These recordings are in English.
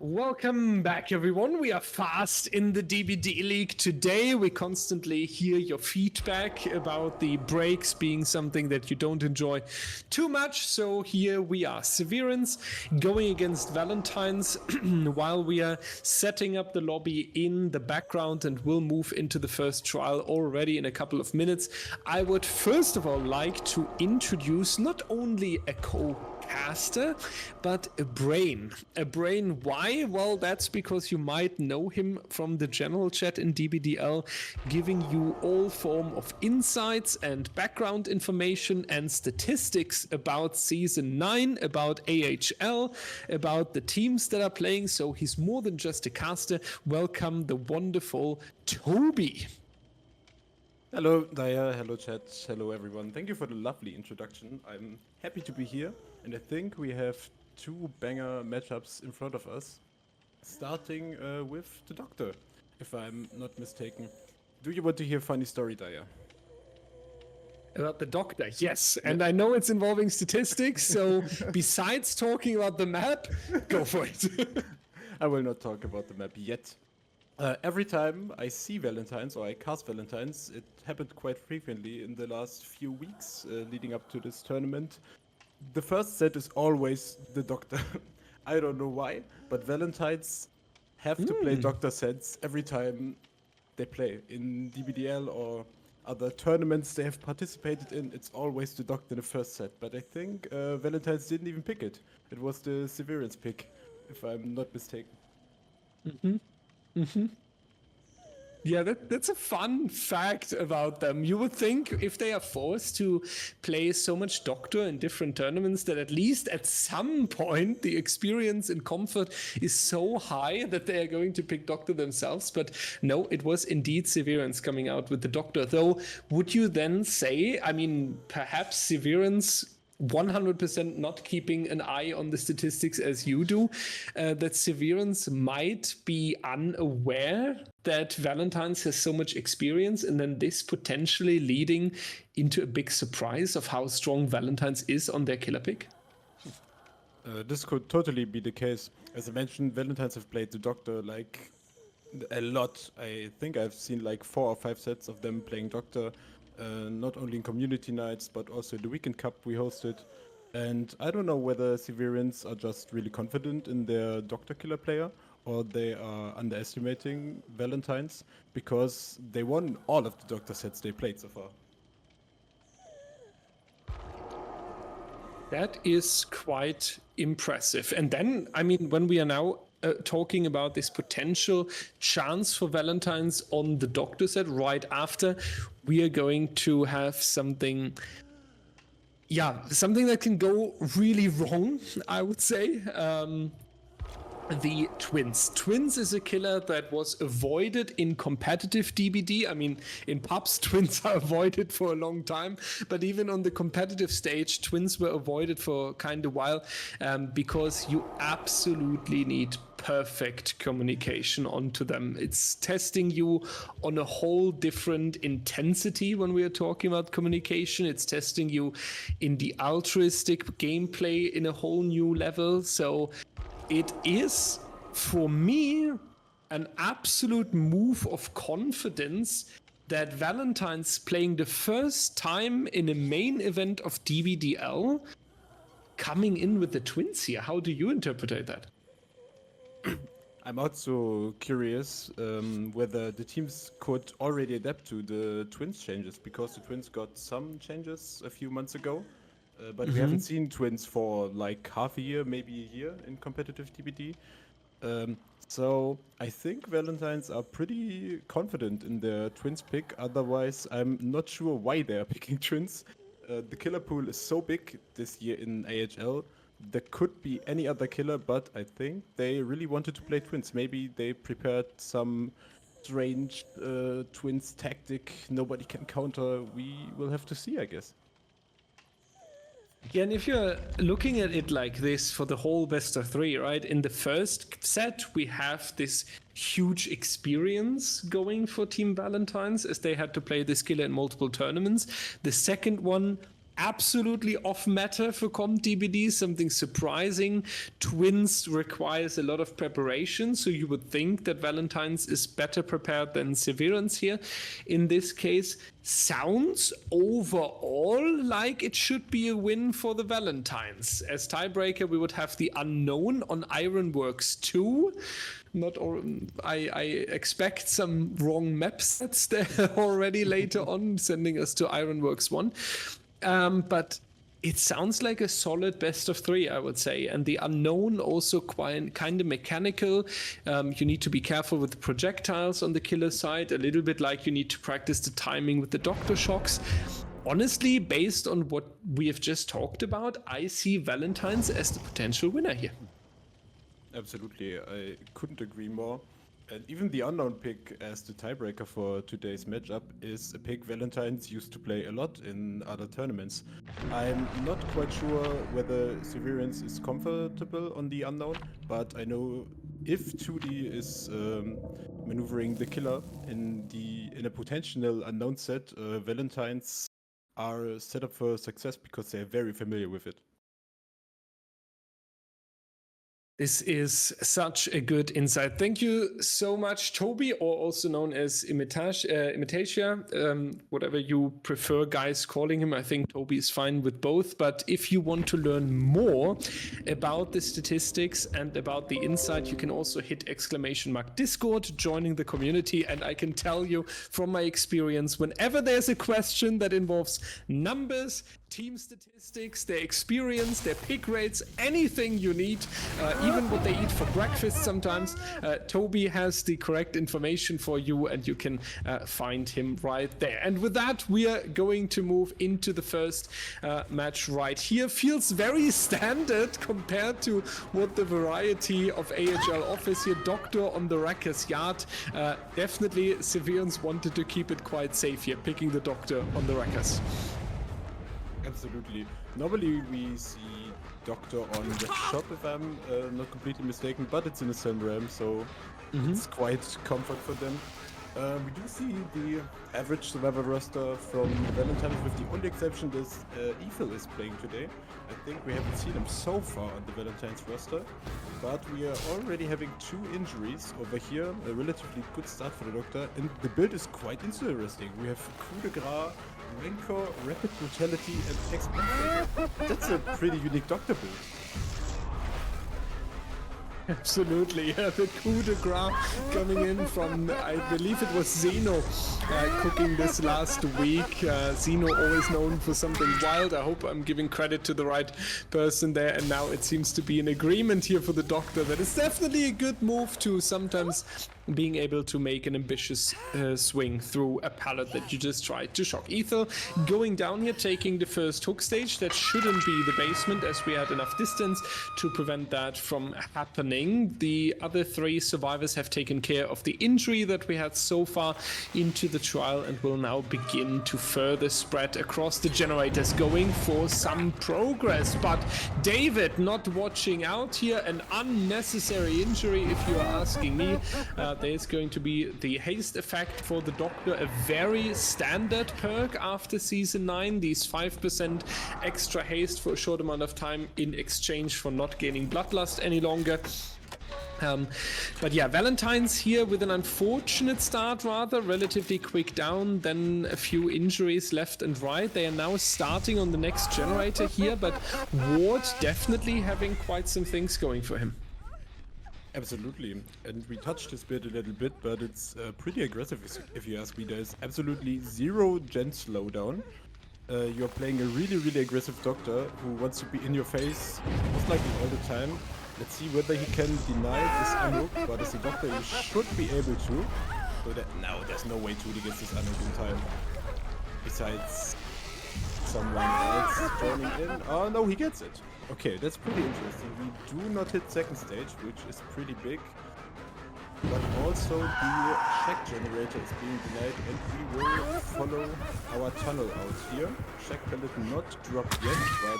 Welcome back, everyone. We are fast in the DBDLeague today. We constantly hear your feedback about the breaks being something that you don't enjoy too much. So here we are, Severance going against Valentines while we are setting up the lobby in the background, and we'll move into the first trial already in a couple of minutes. I would first of all like to introduce not only a caster, but a brain. A brain, why? Well, that's because you might know him from the general chat in DBDL, giving you all form of insights and background information and statistics about Season 9, about AHL, about the teams that are playing, so he's more than just a caster. Welcome the wonderful Tobi. Hello, Daya. Hello, chat. Hello, everyone. Thank you for the lovely introduction. I'm happy to be here, and I think we have two banger matchups in front of us, starting with the Doctor, if I'm not mistaken. Do you want to hear a funny story, Daya? About the Doctor, yes. And I know it's involving statistics, so besides talking about the map, go for it. I will not talk about the map yet. Every time I see Valentines or I cast Valentines, it happened quite frequently in the last few weeks leading up to this tournament. The first set is always the Doctor. I don't know why, but Valentines have to play Doctor sets every time they play. In DBDL or other tournaments they have participated in, it's always the Doctor in the first set. But I think Valentines didn't even pick it. It was the Severance pick, if I'm not mistaken. Yeah, that's a fun fact about them. You would think if they are forced to play so much Doctor in different tournaments that at least at some point the experience and comfort is so high that they are going to pick Doctor themselves. But no, it was indeed Severance coming out with the Doctor. Though, would you then say, I mean, perhaps Severance 100% not keeping an eye on the statistics as you do, that Severance might be unaware that Valentines has so much experience, and then this potentially leading into a big surprise of how strong Valentines is on their killer pick? This could totally be the case. As I mentioned, Valentines have played the Doctor like a lot. I think I've seen like 4 or 5 sets of them playing Doctor. Not only in community nights, but also the Weekend Cup we hosted. And I don't know whether Severance are just really confident in their Doctor Killer player, or they are underestimating Valentines, because they won all of the Doctor sets they played so far. That is quite impressive. And then, I mean, when we are now talking about this potential chance for Valentines on the Doctor set right after, we are going to have something that can go really wrong, I would say. The Twins. Twins is a killer that was avoided in competitive DBD. I mean, in pubs, Twins are avoided for a long time, but even on the competitive stage, Twins were avoided for kind of a while because you absolutely need perfect communication onto them. It's testing you on a whole different intensity when we are talking about communication. It's testing you in the altruistic gameplay in a whole new level. So it is, for me, an absolute move of confidence that Valentine's playing the first time in a main event of DBDL coming in with the Twins here. How do you interpret that? I'm also curious whether the teams could already adapt to the Twins changes, because the Twins got some changes a few months ago. But we haven't seen Twins for like half a year, maybe a year in competitive DBD. So I think Valentines are pretty confident in their Twins pick. Otherwise, I'm not sure why they are picking Twins. The killer pool is so big this year in AHL. There could be any other killer, but I think they really wanted to play Twins. Maybe they prepared some strange Twins tactic nobody can counter. We will have to see, I guess. Yeah, and if you're looking at it like this for the whole best of 3, right? In the first set, we have this huge experience going for Team Valentines, as they had to play this killer in multiple tournaments. The second one, absolutely off matter for comp DBD, something surprising. Twins requires a lot of preparation, so you would think that Valentines is better prepared than Severance here. In this case, sounds overall like it should be a win for the Valentines. As tiebreaker, we would have the Unknown on Ironworks 2. I expect some wrong map sets there already later on, sending us to Ironworks 1. But it sounds like a solid best of 3, I would say. And the Unknown also quite kind of mechanical. You need to be careful with the projectiles on the killer side, a little bit like you need to practice the timing with the Doctor Shocks. Honestly, based on what we have just talked about, I see Valentines as the potential winner here. Absolutely, I couldn't agree more. And even the Unknown pick as the tiebreaker for today's matchup is a pick Valentines used to play a lot in other tournaments. I'm not quite sure whether Severance is comfortable on the Unknown, but I know if 2D is maneuvering the killer in a potential Unknown set, Valentines are set up for success because they're very familiar with it. This is such a good insight. Thank you so much, Tobi, or also known as Imitatia, whatever you prefer guys calling him. I think Tobi is fine with both. But if you want to learn more about the statistics and about the insight, you can also hit !Discord, joining the community. And I can tell you from my experience, whenever there's a question that involves numbers, team statistics, their experience, their pick rates, anything you need, even what they eat for breakfast sometimes, Tobi has the correct information for you, and you can find him right there. And with that, we are going to move into the first match right here. Feels very standard compared to what the variety of AHL offers here. Doctor on the Wrecker's Yard. Definitely Severance wanted to keep it quite safe here, picking the Doctor on the Wreckers. Absolutely. Normally we see Doctor on the shop, if I'm not completely mistaken, but it's in the same realm, so it's quite comfort for them. We do see the average survivor roster from Valentines, with the only exception this Evil is playing today. I think we haven't seen him so far on the Valentines roster, but we are already having 2 injuries over here. A relatively good start for the Doctor, and the build is quite interesting. We have coup de grace, Rancor, Rapid Brutality, and Expert. That's a pretty unique Doctor build. Absolutely, yeah, the coup de grace coming in from, I believe it was Zeno cooking this last week. Zeno always known for something wild. I hope I'm giving credit to the right person there, and now it seems to be an agreement here for the Doctor that is definitely a good move to sometimes being able to make an ambitious swing through a pallet that you just tried to shock. Ethel going down here, taking the first hook stage. That shouldn't be the basement, as we had enough distance to prevent that from happening. The other 3 survivors have taken care of the injury that we had so far into the trial, and will now begin to further spread across the generators, going for some progress. But David not watching out here, an unnecessary injury if you are asking me. There's going to be the haste effect for the Doctor, a very standard perk after Season 9. These 5% extra haste for a short amount of time in exchange for not gaining Bloodlust any longer. But yeah, Valentines here with an unfortunate start, rather relatively quick down, then a few injuries left and right. They are now starting on the next generator here, but Ward definitely having quite some things going for him. Absolutely, and we touched this bit a little bit, but it's pretty aggressive if you ask me. There's absolutely 0 gen slowdown. You're playing a really aggressive Doctor who wants to be in your face most likely all the time. Let's see whether he can deny this unhook, but as a Doctor you should be able to. So that, no, there's no way to get this unhook in time. Besides someone else joining in. Oh no, he gets it. Okay, that's pretty interesting. We do not hit second stage, which is pretty big. But also the check generator is being denied, and we will follow our tunnel out here. Check pellet not dropped yet, but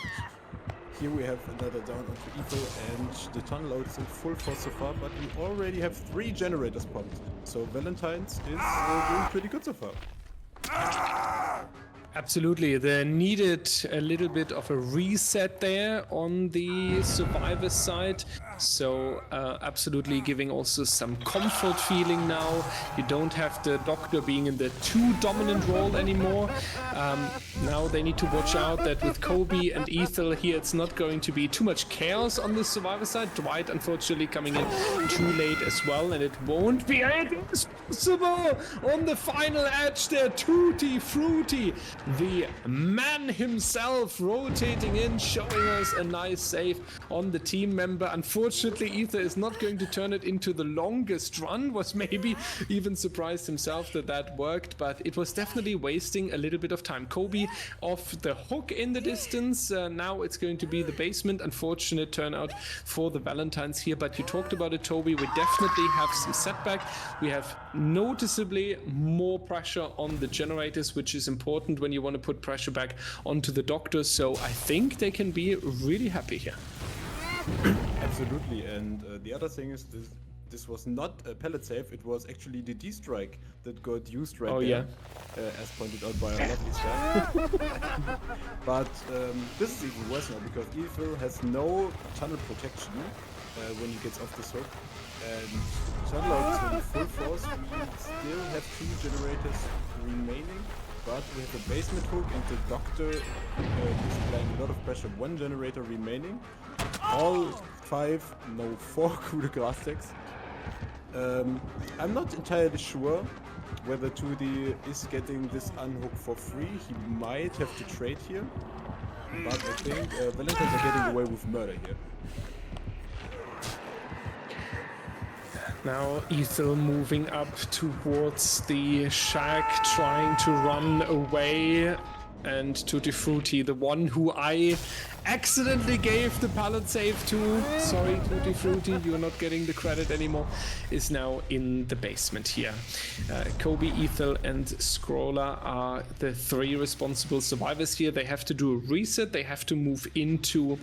here we have another down onto Evil, and the tunnel out is in full force so far, but we already have 3 generators pumped. So Valentines is doing pretty good so far. Absolutely. They needed a little bit of a reset there on the survivor side. So absolutely giving also some comfort feeling now. You don't have the Doctor being in the too dominant role anymore. Now they need to watch out that with Tobi and Ethel here, it's not going to be too much chaos on the survivor side. Dwight, unfortunately, coming in too late as well, and it won't be possible on the final edge there. Tutti Frutti, the man himself, rotating in, showing us a nice save on the team member. Unfortunately, Ether is not going to turn it into the longest run. Was maybe even surprised himself that that worked, but it was definitely wasting a little bit of time. Tobi off the hook in the distance. Now it's going to be the basement. Unfortunate turnout for the Valentines here, but you talked about it, Tobi. We definitely have some setback. We have noticeably more pressure on the generators, which is important when you want to put pressure back onto the Doctor. So I think they can be really happy here. Absolutely, and the other thing is this was not a pellet save, it was actually the D-strike that got used right there, as pointed out by our lovely staff. But this is even worse now, because Evil has no tunnel protection when he gets off this hook. And tunnel out in full force, we still have 2 generators remaining, but we have a basement hook and the Doctor is applying a lot of pressure. 1 generator remaining. All 5, no 4 coup de grace stacks. I'm not entirely sure whether Tudi is getting this unhook for free. He might have to trade here, but I think Valentines are getting away with murder here. Now Ethel moving up towards the shack, trying to run away. And Tutti Frutti, the one who I accidentally gave the pallet save to, sorry Tutti Frutti, you're not getting the credit anymore, is now in the basement here. Kobe, Ethel and Scroller are the 3 responsible survivors here. They have to do a reset, they have to move into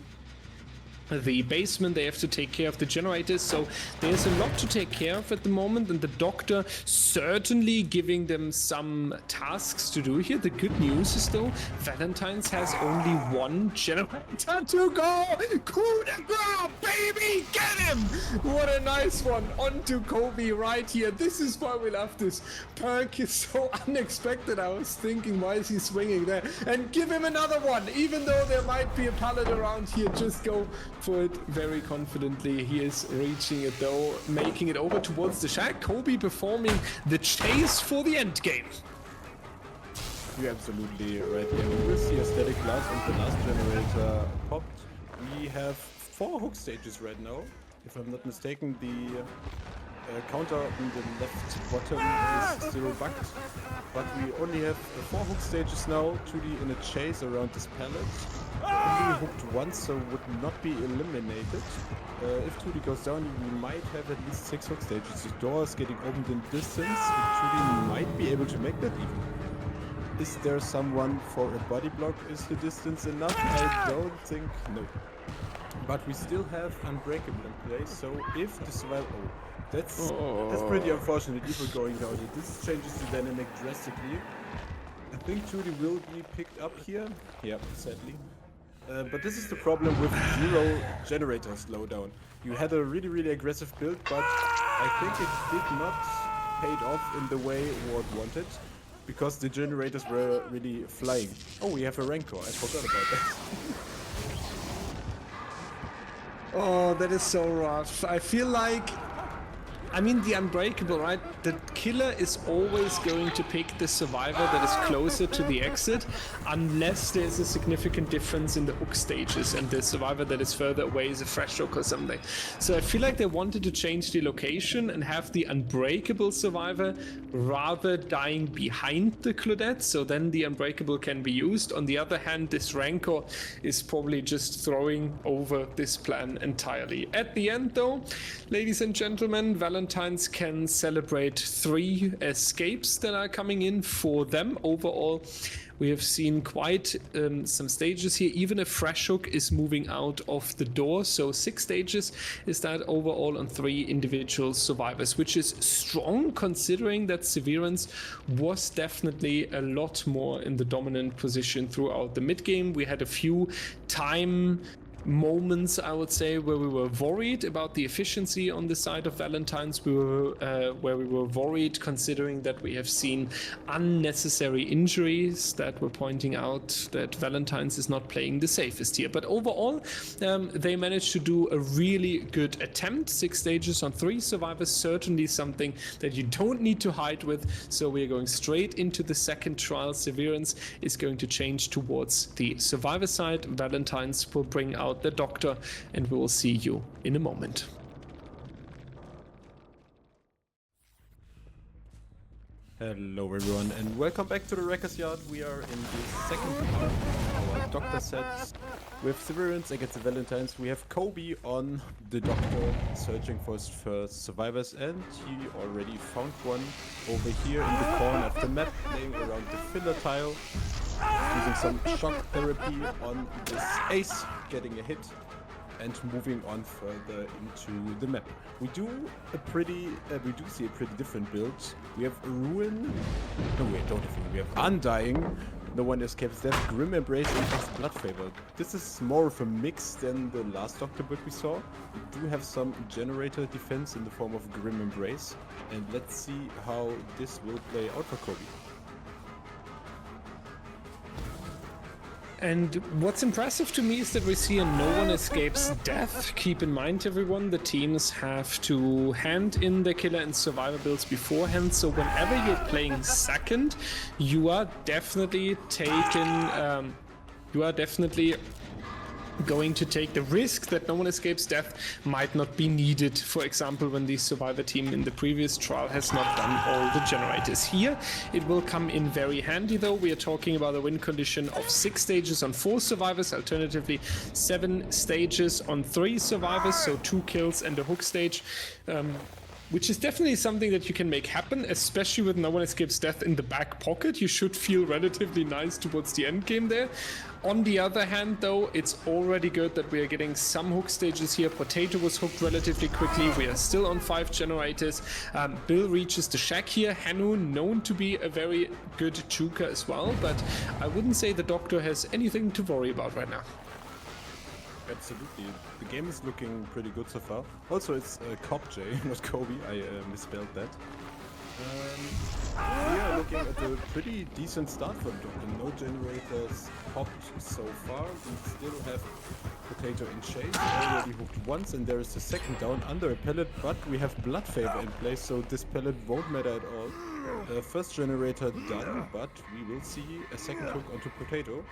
the basement, they have to take care of the generators, so there's a lot to take care of at the moment, and the Doctor certainly giving them some tasks to do here. The good news is though, Valentines has only 1 generator to go. Coup de grace, baby, get him! What a nice one onto Kobe right here. This is why we love this. Perk is so unexpected. I was thinking, why is he swinging there? And give him another one, even though there might be a pallet around here. Just go for it very confidently. He is reaching it though, making it over towards the shack. Kobe performing the chase for the end game. You're absolutely right there. We will see a static glass and the last generator popped. We have 4 hook stages right now. If I'm not mistaken, the counter in the left bottom is still bugged. But we only have 4 hook stages now. 2D in a chase around this pallet. Only hooked once, so would not be eliminated. If 2D goes down, we might have at least 6 hook stages. The door is getting opened in distance. 2D might be able to make that even. Is there someone for a body block? Is the distance enough? I don't think, no. But we still have Unbreakable in place, so if the survival... that's pretty unfortunate, Evil going down here. This changes the dynamic drastically. I think 2D will be picked up here. Yeah, sadly. But this is the problem with 0 generator slowdown. You had a really aggressive build, but I think it did not pay off in the way Ward wanted, because the generators were really flying. Oh, we have a Rancor, I forgot about that. Oh, that is so rough. I feel like, I mean, the Unbreakable, right? The killer is always going to pick the survivor that is closer to the exit, unless there's a significant difference in the hook stages and the survivor that is further away is a fresh hook or something. So I feel like they wanted to change the location and have the Unbreakable survivor rather dying behind the Claudette, so then the Unbreakable can be used. On the other hand, this Rancor is probably just throwing over this plan entirely. At the end though, ladies and gentlemen, Valentines can celebrate 3 escapes that are coming in for them. Overall, We have seen quite some stages here. Even a fresh hook is moving out of the door. So 6 stages is that overall on 3 individual survivors, which is strong considering that Severance was definitely a lot more in the dominant position throughout the mid game. We had a few time moments, I would say, where we were worried about the efficiency on the side of Valentines. Where we were worried considering that we have seen unnecessary injuries that were pointing out that Valentines is not playing the safest here. But overall, they managed to do a really good attempt. 6 stages on 3 survivors, certainly something that you don't need to hide with. So we are going straight into the second trial. Severance is going to change towards the survivor side. Valentines will bring out the Doctor, and we will see you in a moment. Hello everyone and welcome back to the Wreckers Yard. We are in the second part of our Doctor set with Severance against the Valentines. We have Tobi on the Doctor searching for his first survivors, and he already found one over here in the corner of the map, playing around the filler tile, using some shock therapy on this ace, getting a hit and moving on further into the map. We do see a pretty different build. We have Ruin. No, wait, don't think we have Undying. No one escapes death. Grim Embrace and just Blood Favor. This is more of a mix than the last Doctor build we saw. We do have some generator defense in the form of Grim Embrace, and let's see how this will play out for Tobi. And what's impressive to me is that we see a no one escapes death. Keep in mind, everyone, the teams have to hand in the killer and survivor builds beforehand. So whenever you're playing second, you are definitely going to take the risk that no one escapes death might not be needed. For example, when the survivor team in the previous trial has not done all the generators. Here it will come in very handy though. We are talking about a win condition of 6 stages on 4 survivors, alternatively 7 stages on 3 survivors, so 2 kills and a hook stage, which is definitely something that you can make happen, especially with no one escapes death in the back pocket. You should feel relatively nice towards the end game there. On the other hand, though, it's already good that we are getting some hook stages here. Potato was hooked relatively quickly. We are still on 5 generators. Bill reaches the shack here. Hanu, known to be a very good juker as well, but I wouldn't say the Doctor has anything to worry about right now. Absolutely. The game is looking pretty good so far. Also, it's J, not Tobi. I misspelled that. We are looking at a pretty decent start for the Doctor. No generators popped so far. We still have Potato in chase. Already hooked once, and there is a second down under a pellet, but we have Blood Favor in place, so this pellet won't matter at all. First generator done, but we will see a second hook onto Potato.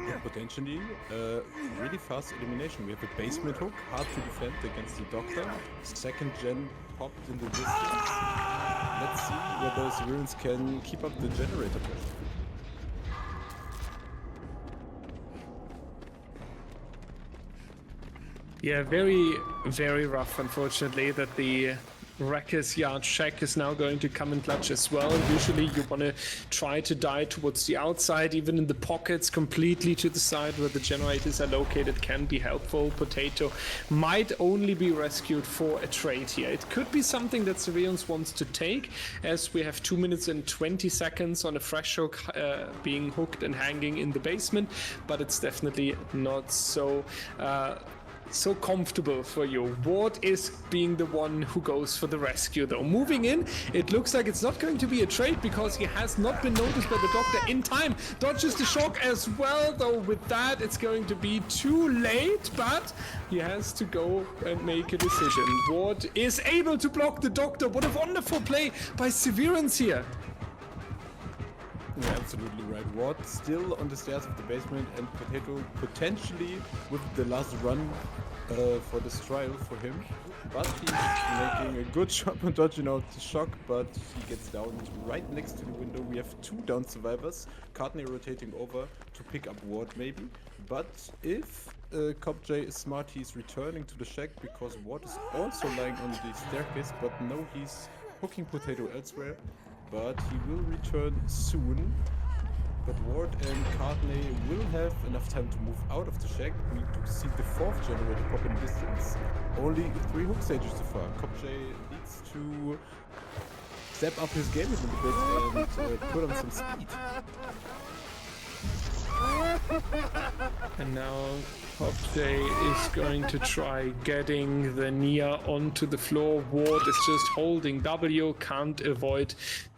And potentially really fast elimination. We have a basement hook, hard to defend against the Doctor. Second gen popped in the distance. Let's see whether Severance can keep up the generator pressure. Yeah, very, very rough, unfortunately, that the Wreckers Yard shack is now going to come in clutch as well. Usually you want to try to die towards the outside, even in the pockets completely to the side where the generators are located can be helpful. Potato might only be rescued for a trade here. It could be something that Severance wants to take, as we have 2 minutes and 20 seconds on a fresh hook being hooked and hanging in the basement, but it's definitely not so comfortable for you. Ward is being the one who goes for the rescue though. Moving in, it looks like it's not going to be a trade because he has not been noticed by the Doctor in time. Dodges the shock as well though. With that, it's going to be too late, but he has to go and make a decision. Ward is able to block the Doctor. What a wonderful play by Severance here. Yeah, absolutely right. Ward still on the stairs of the basement, and Potato potentially with the last run for this trial for him. But he's making a good job on dodging out the shock, but he gets down right next to the window. We have 2 down survivors. Courtney rotating over to pick up Ward maybe. But if J is smart, he's returning to the shack because Ward is also lying on the staircase, but no, he's hooking Potato elsewhere. But he will return soon. but Ward and Cartney will have enough time to move out of the shack. We do see the 4th generator pop in distance. Only 3 hook stages so far. Kopje needs to step up his game a little bit and put on some speed. And now Kopje is going to try getting the Nia onto the floor. Ward is just holding W, can't avoid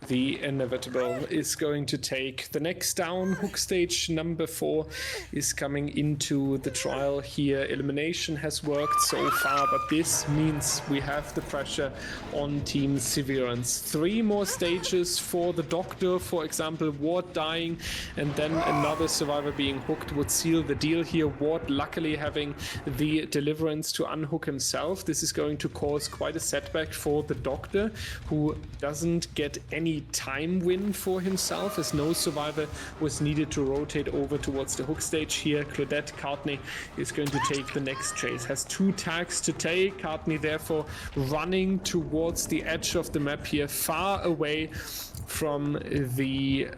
the inevitable. Is going to take the next down. Hook stage number 4 is coming into the trial here. Elimination has worked so far, but this means we have the pressure on Team Severance. 3 more stages for the Doctor, for example, Ward dying and then another survivor being hooked would seal the deal here. Ward luckily having the deliverance to unhook himself. This is going to cause quite a setback for the Doctor, who doesn't get any time win for himself, as no survivor was needed to rotate over towards the hook stage here. Claudette Cartney is going to take the next chase, has 2 tags to take. Cartney therefore running towards the edge of the map here, far away from the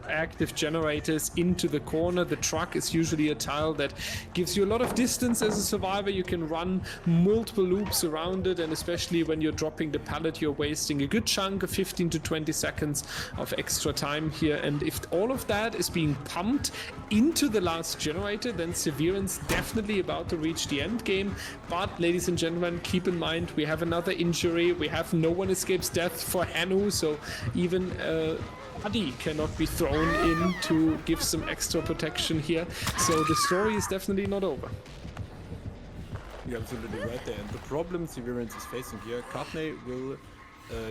active generators into the corner. The truck is usually a tile that gives you a lot of distance as a survivor. You can run multiple loops around it, and especially when you're dropping the pallet, you're wasting a good chunk of 15 to 20 seconds of extra time here. And if all of that is being pumped into the last generator, then Severance definitely about to reach the end game. But ladies and gentlemen, keep in mind we have another injury. We have no one escapes death for Hanu, so even Buddy cannot be thrown in to give some extra protection here. So the story is definitely not over. You're absolutely right there. And the problem Severance is facing here, Cartney will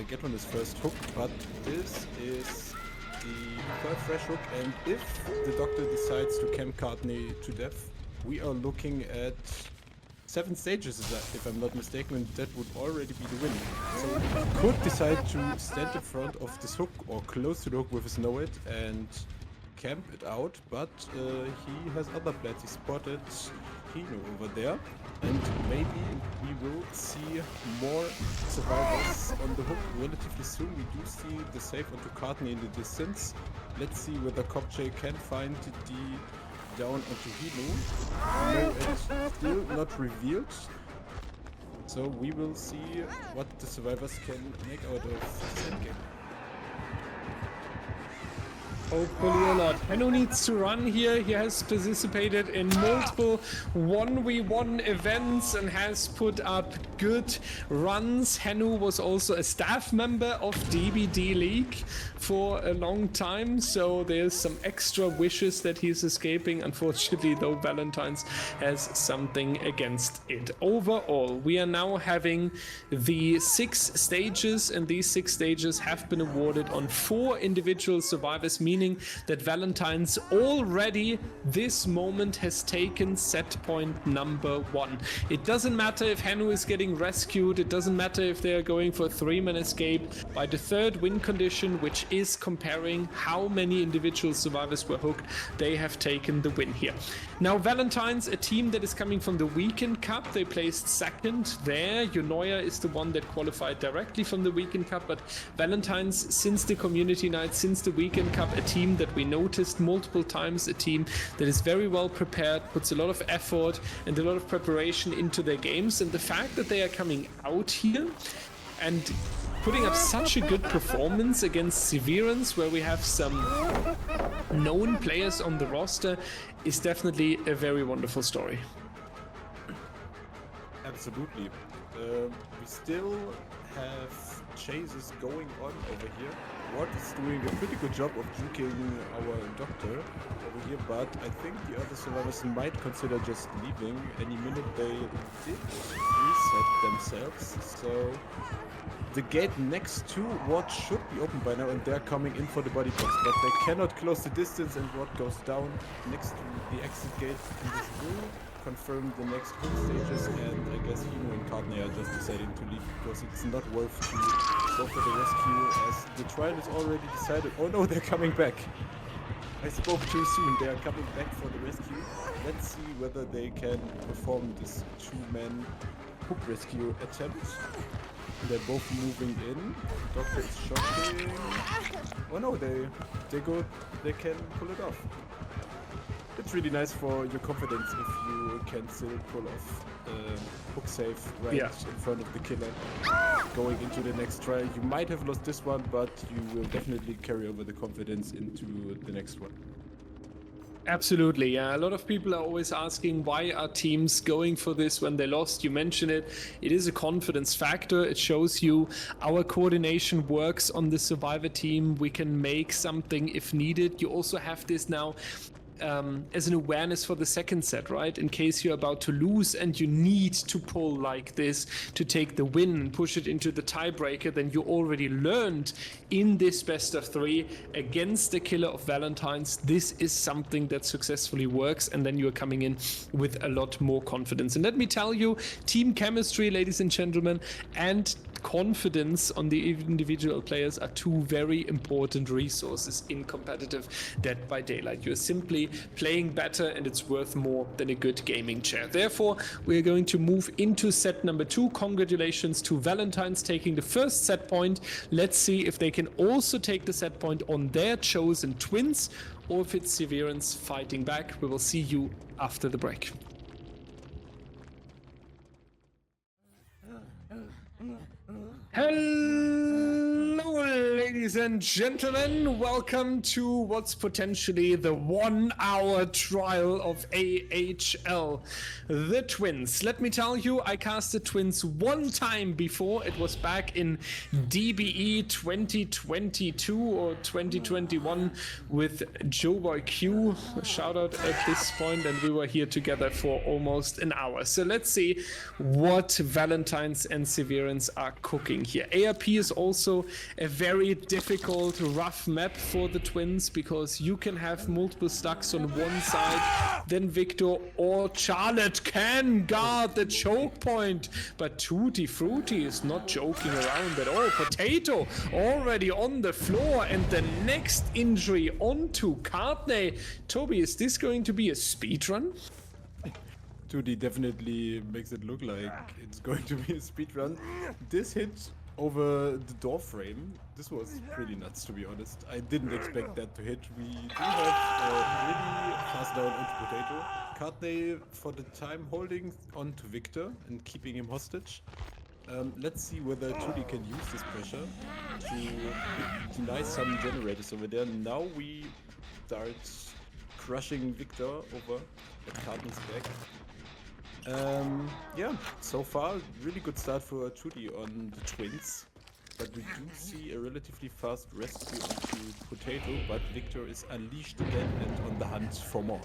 get on his first hook, but this is the 3rd fresh hook, and if the Doctor decides to camp Cartney to death, we are looking at 7 stages, if I'm not mistaken, and that would already be the win. So he could decide to stand in front of this hook or close to the hook with his know-it and camp it out, but he has other plans. He spotted Hino over there, and maybe we will see more survivors on the hook relatively soon. We do see the save onto Cartney in the distance. Let's see whether Kopje can find the down onto Hino. No, it's still not revealed. So we will see what the survivors can make out of this endgame. Hopefully a lot. Hanu needs to run here. He has participated in multiple 1v1 events and has put up good runs. Hanu was also a staff member of DBDLeague for a long time, so there's some extra wishes that he's escaping. Unfortunately, though, Valentines has something against it. Overall, we are now having the 6 stages, and these 6 stages have been awarded on 4 individual survivors, meaning that Valentines already this moment has taken set point number 1. It doesn't matter if Hanu is getting rescued, it doesn't matter if they are going for a 3-man escape. By the 3rd win condition, which is comparing how many individual survivors were hooked, they have taken the win here. Now Valentines, a team that is coming from the Weekend Cup, they placed 2nd there. Unoya is the one that qualified directly from the Weekend Cup, but Valentines, since the community night, since the Weekend Cup, a team that we noticed multiple times, a team that is very well prepared, puts a lot of effort and a lot of preparation into their games. And the fact that they are coming out here and putting up such a good performance against Severance, where we have some known players on the roster, is definitely a very wonderful story. Absolutely. We still have chases going on over here. Ward is doing a pretty good job of juking our Doctor over here, but I think the other survivors might consider just leaving any minute. They did reset themselves, so the gate next to Ward should be open by now, and they're coming in for the body box, but they cannot close the distance, and Ward goes down next to the exit gate, and this will confirm the next hook stages. And I guess Hino and Cartney are just deciding to leave because it's not worth to go for the rescue, as the trial is already decided. Oh no, they're coming back. I spoke too soon. They are coming back for the rescue. Let's see whether they can perform this 2-man hook rescue attempt. They're both moving in. Doctor is shocking. Oh no, they can pull it off. It's really nice for your confidence if you can still pull off hook save right in front of the killer. Going into the next try, you might have lost this one, but you will definitely carry over the confidence into the next one. Absolutely, yeah. A lot of people are always asking why are teams going for this when they lost. You mentioned it. It is a confidence factor. It shows you our coordination works on the survivor team. We can make something if needed. You also have this now as an awareness for the second set, right? In case you're about to lose and you need to pull like this to take the win and push it into the tiebreaker, then you already learned in this best of 3 against the killer of Valentines. This is something that successfully works, and then you're coming in with a lot more confidence. And let me tell you, team chemistry, ladies and gentlemen, and confidence on the individual players are two very important resources in competitive Dead by Daylight. You're simply playing better, and it's worth more than a good gaming chair. Therefore, we're going to move into set number 2. Congratulations to Valentines taking the first set point. Let's see if they can also take the set point on their chosen twins, or if it's Severance fighting back. We will see you after the break. Hello, ladies and gentlemen. Welcome to what's potentially the 1-hour trial of AHL, the Twins. Let me tell you, I casted Twins one time before. It was back in DBE 2022 or 2021 with Joeboy Q. Shout out at this point, and we were here together for almost an hour. So let's see what Valentines and Severance are cooking here. ARP is also a very difficult, rough map for the Twins, because you can have multiple stacks on one side, then Victor or Charlotte can guard the choke point, but Tutti Frutti is not joking around at all. Potato already on the floor, and the next injury onto Courtney. Tobi, is this going to be a speedrun? 2D definitely makes it look like it's going to be a speedrun. This hit over the door frame, this was pretty nuts, to be honest. I didn't expect that to hit. We do have a really fast down onto Potato. Courtney for the time holding on to Victor and keeping him hostage. Let's see whether 2D can use this pressure to deny some generators over there. Now we start crushing Victor over at Courtney's back. Yeah, so far, really good start for 2D on the Twins. But we do see a relatively fast rescue onto Potato, but Victor is unleashed again and on the hunt for more.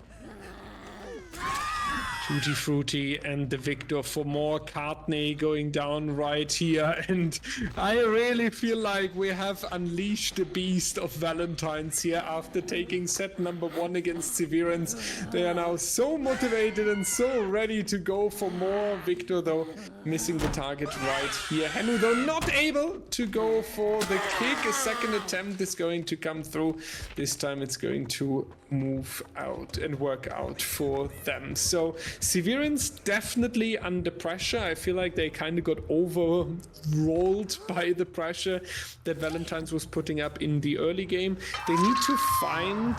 Tutti Frutti and the Victor for more. Courtney going down right here, and I really feel like we have unleashed the beast of Valentines here after taking set number 1 against Severance. They are now so motivated and so ready to go for more. Victor though missing the target right here. Henu though not able to go for the kick. A second attempt is going to come through. This time it's going to move out and work out for them. So Severance definitely under pressure. I feel like they kind of got overrolled by the pressure that Valentines was putting up in the early game. They need to find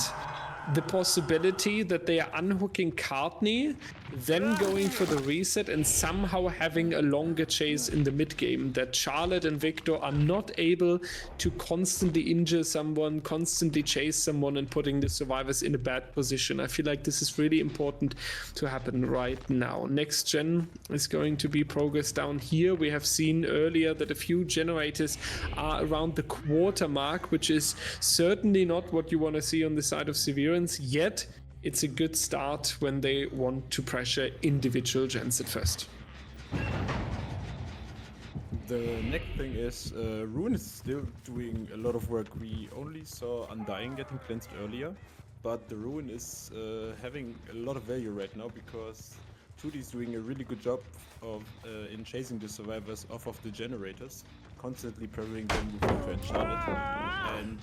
the possibility that they are unhooking Courtney, then going for the reset and somehow having a longer chase in the mid game, that Charlotte and Victor are not able to constantly injure someone, constantly chase someone, and putting the survivors in a bad position. I feel like this is really important to happen right now. Next gen is going to be progress down here. We have seen earlier that a few generators are around the quarter mark, which is certainly not what you want to see on the side of Severance, yet it's a good start when they want to pressure individual gens at first. The next thing is Rune is still doing a lot of work. We only saw Undying getting cleansed earlier, but the Rune is having a lot of value right now because 2D is doing a really good job of in chasing the survivors off of the generators, constantly pressuring them with Victor and Charlotte. And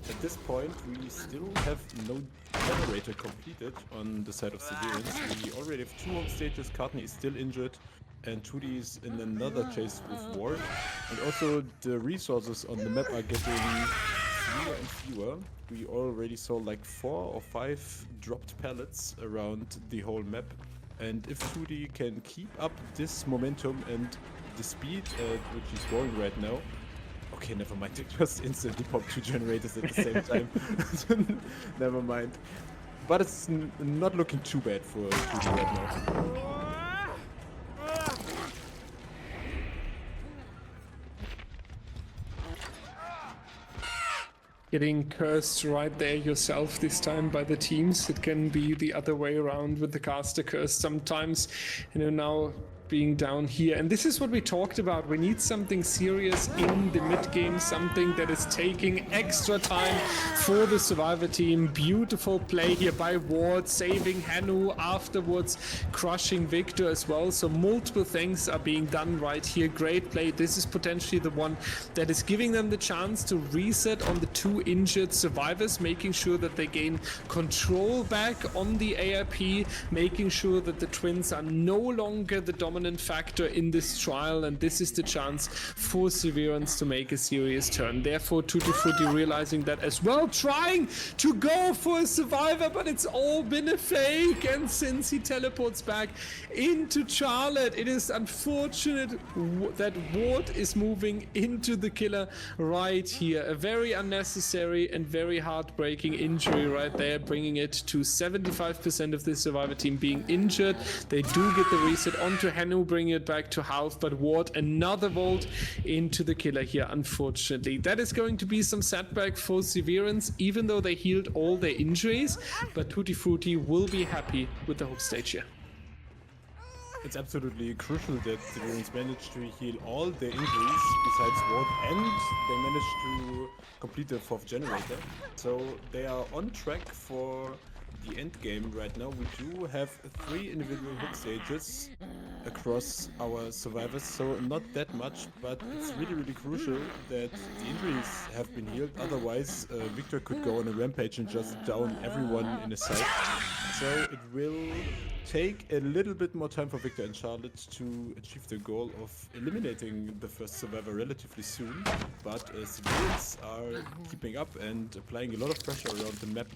at this point, we still have no generator completed on the side of Severance. We already have 2 home stages. Courtney is still injured. and Tudi is in another chase with Ward. And also the resources on the map are getting fewer and fewer. We already saw like 4 or 5 dropped pallets around the whole map. And if Tudi can keep up this momentum and the speed at which he's going right now. Okay, never mind. It just instantly popped 2 generators at the same time. Never mind. But it's not looking too bad for Tudi right now. Getting cursed right there yourself this time by the teams. It can be the other way around with the caster curse sometimes. Now being down here. And this is what we talked about. We need something serious in the mid game, something that is taking extra time for the survivor team. Beautiful play here by Ward, saving Hanu, afterwards crushing Victor as well. So multiple things are being done right here. Great play. This is potentially the one that is giving them the chance to reset on the 2 injured survivors, making sure that they gain control back on the AIP, making sure that the Twins are no longer the dominant factor in this trial, and this is the chance for Severance to make a serious turn. Therefore, Tutti Frutti realizing that as well, trying to go for a survivor, but it's all been a fake, and since he teleports back into Charlotte, it is unfortunate that Ward is moving into the killer right here. A very unnecessary and very heartbreaking injury right there, bringing it to 75% of the survivor team being injured. They do get the reset onto Hanu, bringing it back to half, but Ward another vault into the killer here, unfortunately. That is going to be some setback for Severance, even though they healed all their injuries, but Tutti Frutti will be happy with the hook stage here. It's absolutely crucial that Severance managed to heal all their injuries besides Ward, and they managed to complete the 4th generator. So they are on track for the end game right now. We do have 3 individual hook stages across our survivors, so not that much, but it's really crucial that the injuries have been healed. Otherwise, Victor could go on a rampage and just down everyone in a site. So it will take a little bit more time for Victor and Charlotte to achieve the goal of eliminating the first survivor relatively soon, but Severance are keeping up and applying a lot of pressure around the map.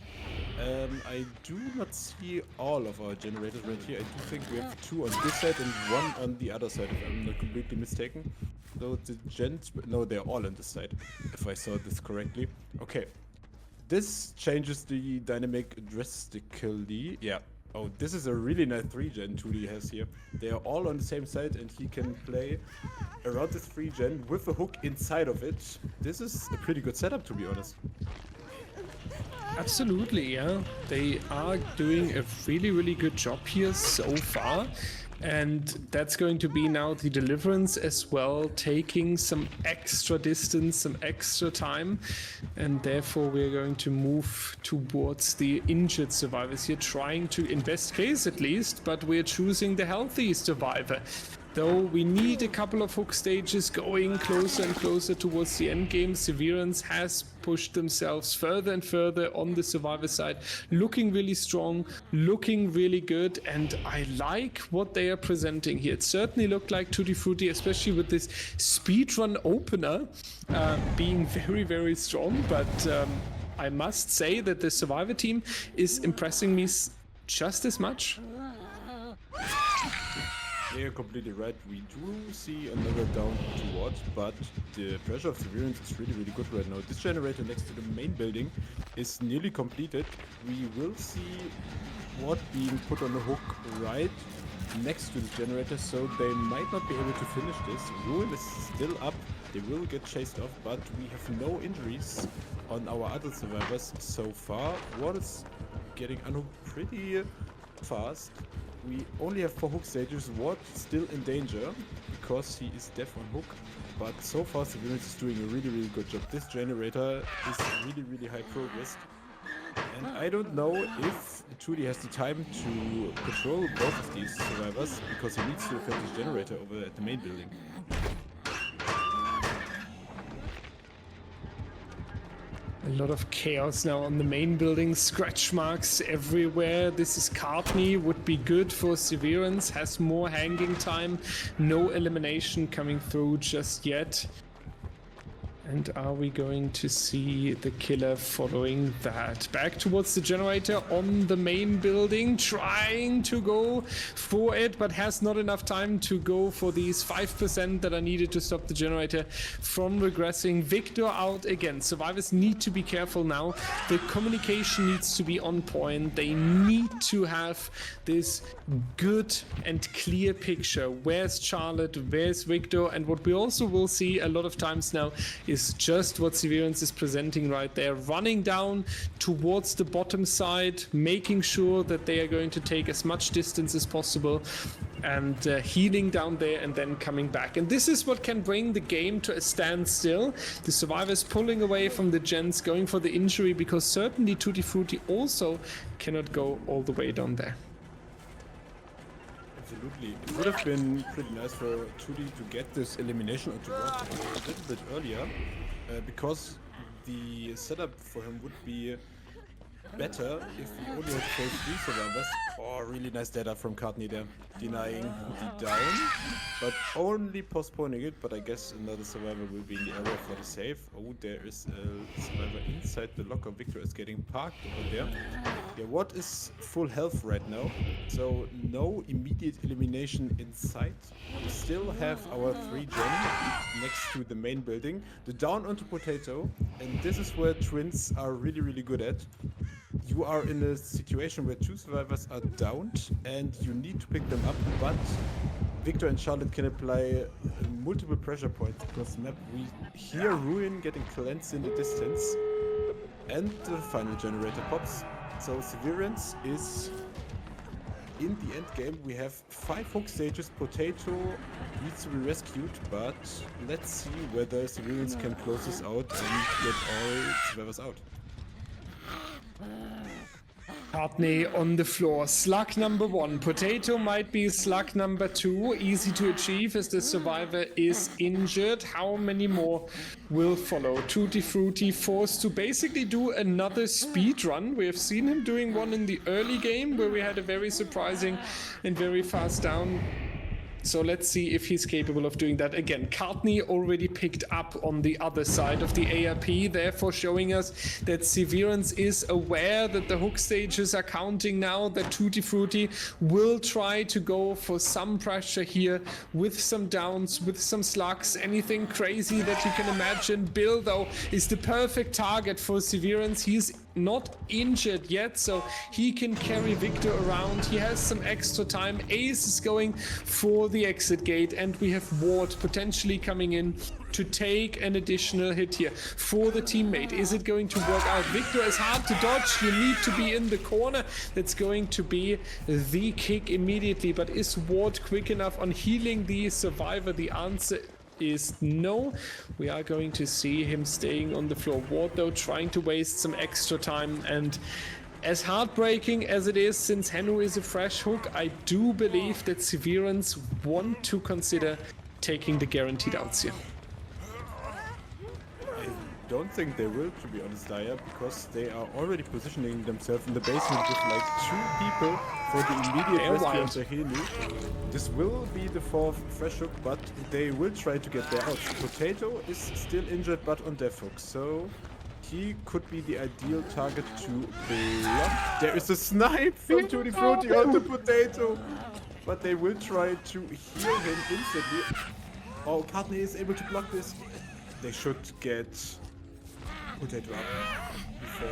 I do not see all of our generators right here. I do think we have 2 on this side and 1 on the other side, if I'm not completely mistaken. So the gens... No, they're all on this side, if I saw this correctly. Okay. This changes the dynamic drastically. Yeah. Oh, this is a really nice 3-gen Tudi has here. They are all on the same side, and he can play around this 3-gen with a hook inside of it. This is a pretty good setup, to be honest. Absolutely, yeah. They are doing a really good job here so far. And that's going to be now the Deliverance as well, taking some extra distance, some extra time. And therefore we're going to move towards the injured survivors here, trying to, in best case at least, but we're choosing the healthy survivor. Though we need a couple of hook stages going closer and closer towards the end game. Severance has pushed themselves further and further on the survivor side, looking really strong, looking really good, and I like what they are presenting here. It certainly looked like Tutti Frutti, especially with this speedrun opener being very strong, but I must say that the survivor team is impressing me just as much. Yeah, you're completely right. We do see another down to Ward, but the pressure of Severance is really good right now. This generator next to the main building is nearly completed. We will see Ward being put on the hook right next to the generator, so they might not be able to finish this. Rule is still up. They will get chased off, but we have no injuries on our other survivors so far. Ward is getting unhooked pretty fast. We only have 4 hook stages. Ward still in danger because he is deaf on hook, but so far Severance is doing a really good job. This generator is really high progress, and I don't know if Tudi has the time to control both of these survivors because he needs to defend his generator over at the main building. A lot of chaos now on the main building, scratch marks everywhere. This is Courtney, would be good for Severance, has more hanging time, no elimination coming through just yet. And are we going to see the killer following that? Back towards the generator on the main building, trying to go for it, but has not enough time to go for these 5% that are needed to stop the generator from regressing. Victor out again. Survivors need to be careful now. The communication needs to be on point. They need to have this good and clear picture. Where's Charlotte? Where's Victor? And what we also will see a lot of times now is just what Severance is presenting right there, running down towards the bottom side, making sure that they are going to take as much distance as possible and healing down there and then coming back. And this is what can bring the game to a standstill. The survivors pulling away from the gens, going for the injury, because certainly Tutti Frutti also cannot go all the way down there. Absolutely. It would have been pretty nice for Tutti to get this elimination onto board a little bit earlier, because the setup for him would be better if he only had first 3 survivors. Oh, really nice data from Courtney there, denying the down, but only postponing it. But I guess another survivor will be in the area for the save. Oh, there is a survivor inside the locker. Victor is getting parked over there. Yeah, what is full health right now? So no immediate elimination in sight. We still have our 3 gen next to the main building. The down onto Potato, and this is where Twins are really, really good at. You are in a situation where 2 survivors are downed and you need to pick them up, but Victor and Charlotte can apply multiple pressure points across the map. We hear Ruin getting cleansed in the distance, and the final generator pops. So Severance is in the end game. We have 5 hook stages. Potato needs to be rescued, but let's see whether Severance can close this out and get all survivors out. Courtney on the floor, slug number 1. Potato might be slug number 2. Easy to achieve as the survivor is injured. How many more will follow? Tutti Frutti forced to basically do another speed run. We have seen him doing one in the early game where we had a very surprising and very fast down. So let's see if he's capable of doing that again. Courtney already picked up on the other side of the ARP, therefore showing us that Severance is aware that the hook stages are counting now, that Tutti Frutti will try to go for some pressure here with some downs, with some slugs, anything crazy that you can imagine. Bill, though, is the perfect target for Severance. He's not injured yet, so he can carry Victor around. He has some extra time. Ace is going for the exit gate, and we have Ward potentially coming in to take an additional hit here for the teammate. Is it going to work out? Victor is hard to dodge. You need to be in the corner. That's going to be the kick immediately, but is Ward quick enough on healing the survivor? The answer is no. We are going to see him staying on the floor. Ward, though, trying to waste some extra time, and as heartbreaking as it is, since Henu is a fresh hook, I do believe that Severance want to consider taking the guaranteed outs here. I don't think they will, to be honest, Daya, because they are already positioning themselves in the basement with like 2 people for the immediate rescue of the Henu. This will be the 4th fresh hook, but they will try to get their out. Potato is still injured but on death hook, so he could be the ideal target to block. There is a snipe from Tutti Frutti on the Potato, but they will try to heal him instantly. Oh, Courtney is able to block this. They should get Potato up before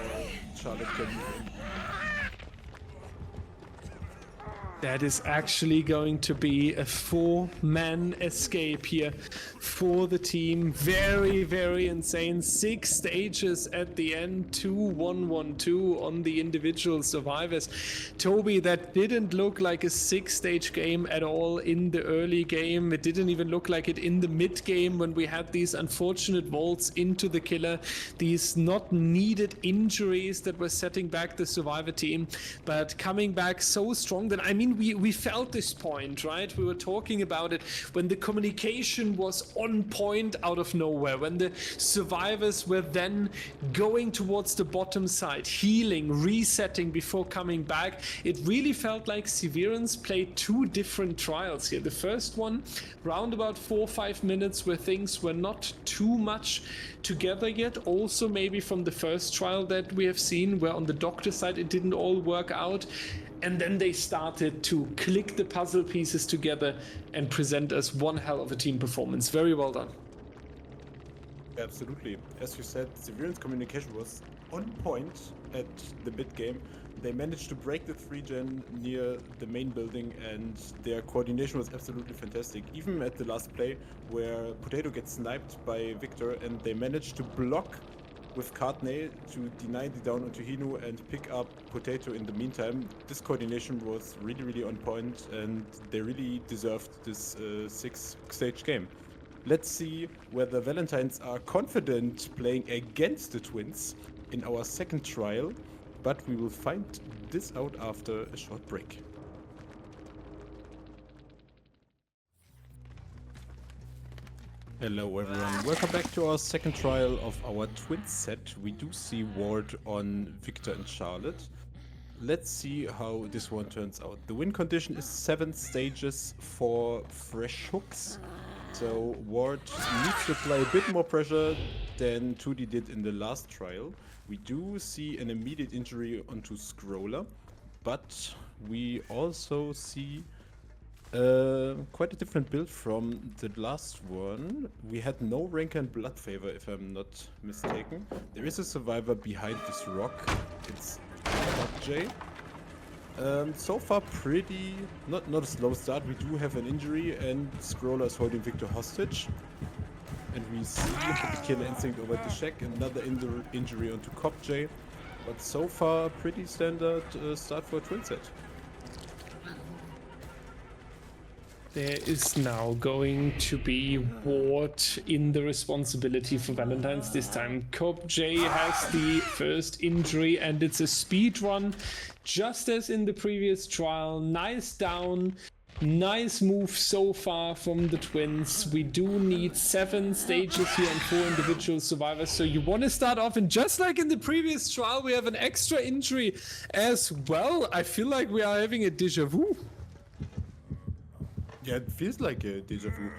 Charlotte can move in. That is actually going to be a 4-man escape here for the team. Very, very insane. 6 stages at the end. 2-1-1-2 on the individual survivors. Tobi, that didn't look like a 6-stage game at all in the early game. It didn't even look like it in the mid game when we had these unfortunate vaults into the killer. These not needed injuries that were setting back the survivor team. But coming back so strong that, I mean, when we felt this point, right? We were talking about it when the communication was on point out of nowhere, when the survivors were then going towards the bottom side, healing, resetting before coming back. It really felt like Severance played two different trials here. The first one, round about 4 or 5 minutes, where things were not too much together yet. Also maybe from the first trial that we have seen, where on the doctor side it didn't all work out. And then they started to click the puzzle pieces together and present us one hell of a team performance. Very well done. Absolutely. As you said, Severance communication was on point at the mid game. They managed to break the 3-gen near the main building, and their coordination was absolutely fantastic. Even at the last play, where Potato gets sniped by Victor, and they managed to block with Cardinal to deny the down onto Hinu and pick up Potato in the meantime. This coordination was really, really on point, and they really deserved this 6-stage game. Let's see whether Valentines are confident playing against the Twins in our second trial, but we will find this out after a short break. Hello everyone, welcome back to our second trial of our twin set. We do see Ward on Victor and Charlotte. Let's see how this one turns out. The win condition is 7 stages for fresh hooks. So Ward needs to apply a bit more pressure than 2D did in the last trial. We do see an immediate injury onto Scroller, but we also see quite a different build from the last one. We had no rank and blood favor, if I'm not mistaken. There is a survivor behind this rock. It's J. So far pretty, not a slow start. We do have an injury, and Scroller is holding Victor hostage. And we see the killer instinct over the Shack, another injury onto Cop J. But so far pretty standard start for a twin set. There is now going to be Ward in the responsibility for Valentines this time. Cop J has the first injury, and it's a speed run, just as in the previous trial. Nice down, nice move so far from the Twins. We do need 7 stages here and 4 individual survivors, so you want to start off, and just like in the previous trial, we have an extra injury as well. I feel like we are having a déjà vu. Yeah, it feels like a deja vu,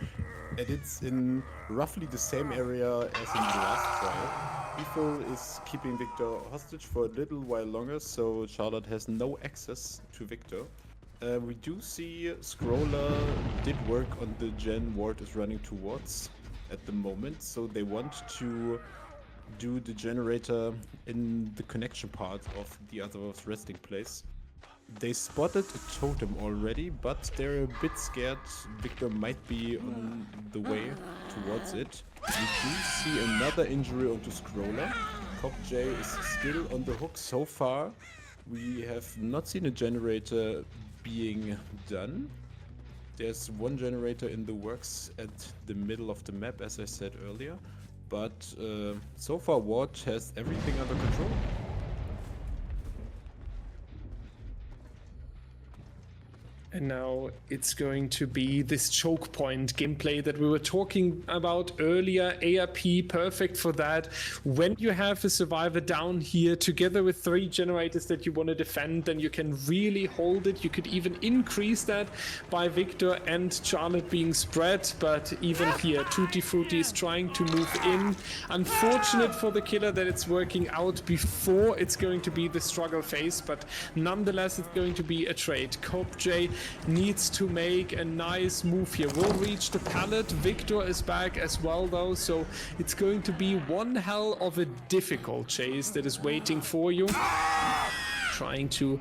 and it's in roughly the same area as in the last trial. Bifo is keeping Victor hostage for a little while longer, so Charlotte has no access to Victor. We do see Scroller did work on the gen Ward is running towards at the moment, so they want to do the generator in the connection part of the other's resting place. They spotted a totem already, but they're a bit scared Victor might be on the way towards it. We do see another injury onto Scroller. Cop J is still on the hook so far. We have not seen a generator being done. There's one generator in the works at the middle of the map, as I said earlier. But so far Ward has everything under control. And now it's going to be this choke point gameplay that we were talking about earlier. ARP, perfect for that. When you have a survivor down here together with 3 generators that you want to defend, then you can really hold it. You could even increase that by Victor and Charlotte being spread. But even here, Tutti Frutti is trying to move in. Unfortunate for the killer that it's working out before it's going to be the struggle phase. But nonetheless, it's going to be a trade. Cop J needs to make a nice move here. Will reach the pallet. Victor is back as well though, so it's going to be one hell of a difficult chase that is waiting for you. Trying to...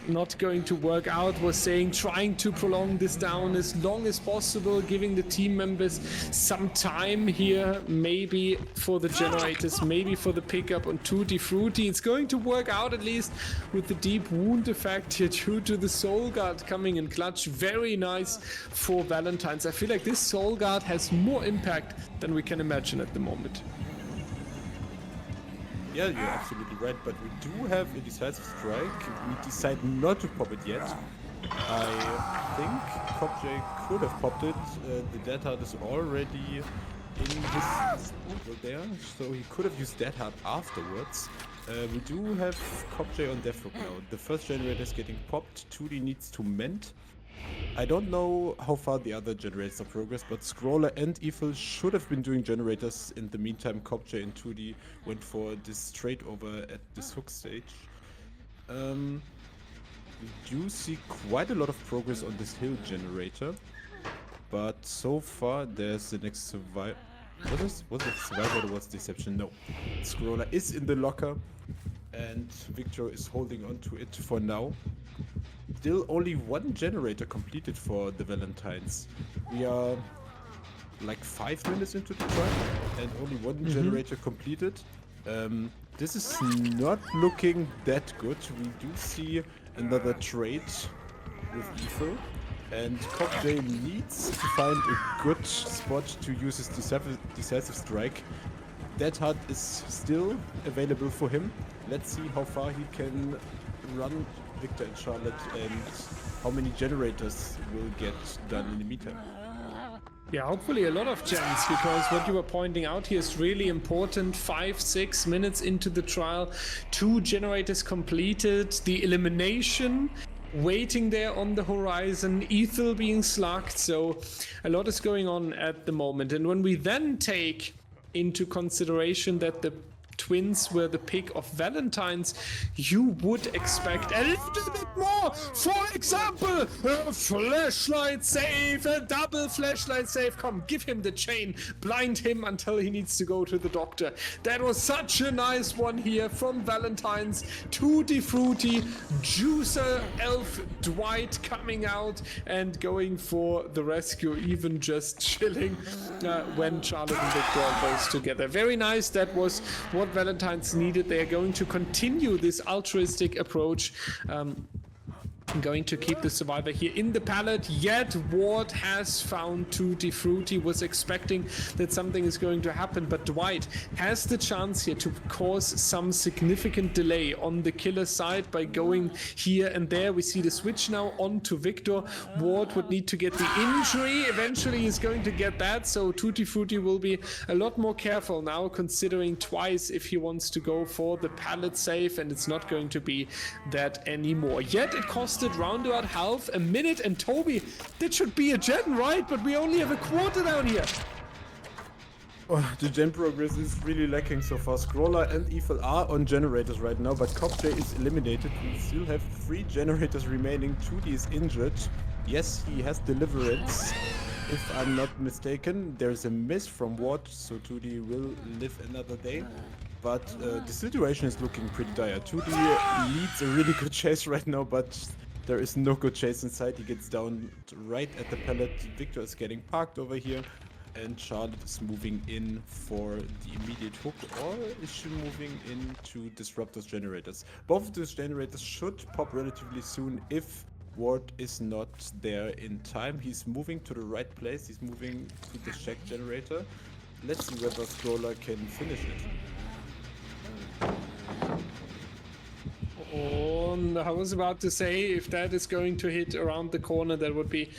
not going to work out, was saying trying to prolong this down as long as possible, giving the team members some time here, maybe for the generators, maybe for the pickup on Tutti Frutti. It's going to work out at least with the deep wound effect here due to the Soul Guard coming in clutch. Very nice for Valentines. I feel like this Soul Guard has more impact than we can imagine at the moment. Yeah, you're absolutely right, but we do have a decisive strike. We decide not to pop it yet. I think Kopje could have popped it. The Dead Hard is already in his stable there, so he could have used Dead Hard afterwards. We do have Kopje on death hook now. The first generator is getting popped. 2D needs to mend. I don't know how far the other generators are progressed, but Scroller and Evil should have been doing generators. In the meantime, Kopje and 2D went for this straight over at this hook stage. We do see quite a lot of progress on this hill generator, but so far there's the next survivor. Was it survivor or was deception? No. Scroller is in the locker, and Victor is holding on to it for now. Still only one generator completed for the Valentines. We are like 5 minutes into the trial and only one generator completed. This is not looking that good. We do see another trade with Evil, and Kopje needs to find a good spot to use his decisive strike. Dead Hard is still available for him. Let's see how far he can run Victor and Charlotte, and how many generators will get done in the meantime. Yeah, hopefully a lot of gens, because what you were pointing out here is really important. 5-6 minutes into the trial, 2 generators completed, the elimination waiting there on the horizon, Ethel being slugged, so a lot is going on at the moment. And when we then take into consideration that the Twins were the pick of Valentines, you would expect a little bit more. For example, a flashlight save, a double flashlight save. Come, give him the chain, blind him until he needs to go to the doctor. That was such a nice one here from Valentines. Tutti Frutti, Juicer, Elf, Dwight coming out and going for the rescue, even just chilling when Charlotte and Victor are both together. Very nice. That was what Valentines needed. They are going to continue this altruistic approach. Going to keep the survivor here in the pallet, yet Ward has found Tutti Frutti. Was expecting that something is going to happen, but Dwight has the chance here to cause some significant delay on the killer side by going here and there. We see the switch now on to Victor. Ward would need to get the injury. Eventually he's going to get that, so Tutti Frutti will be a lot more careful now, considering twice if he wants to go for the pallet save, and it's not going to be that anymore. Yet it costed roundabout half a minute, and Tobi, that should be a gen, right? But we only have a quarter down here. Oh, the gen progress is really lacking so far. Scroller and Evil are on generators right now, but Kopje is eliminated. We still have 3 generators remaining. 2D is injured. Yes, he has deliverance, if I'm not mistaken. There's a miss from Ward, so 2D will live another day. But the situation is looking pretty dire. 2D leads a really good chase right now, but there is no good chase inside. He gets down right at the pallet. Victor is getting parked over here, and Charlotte is moving in for the immediate hook, or is she moving in to disrupt those generators? Both of those generators should pop relatively soon if Ward is not there in time. He's moving to the right place. He's moving to the check generator. Let's see whether Scroller can finish it. Oh, I was about to say, if that is going to hit around the corner, that would be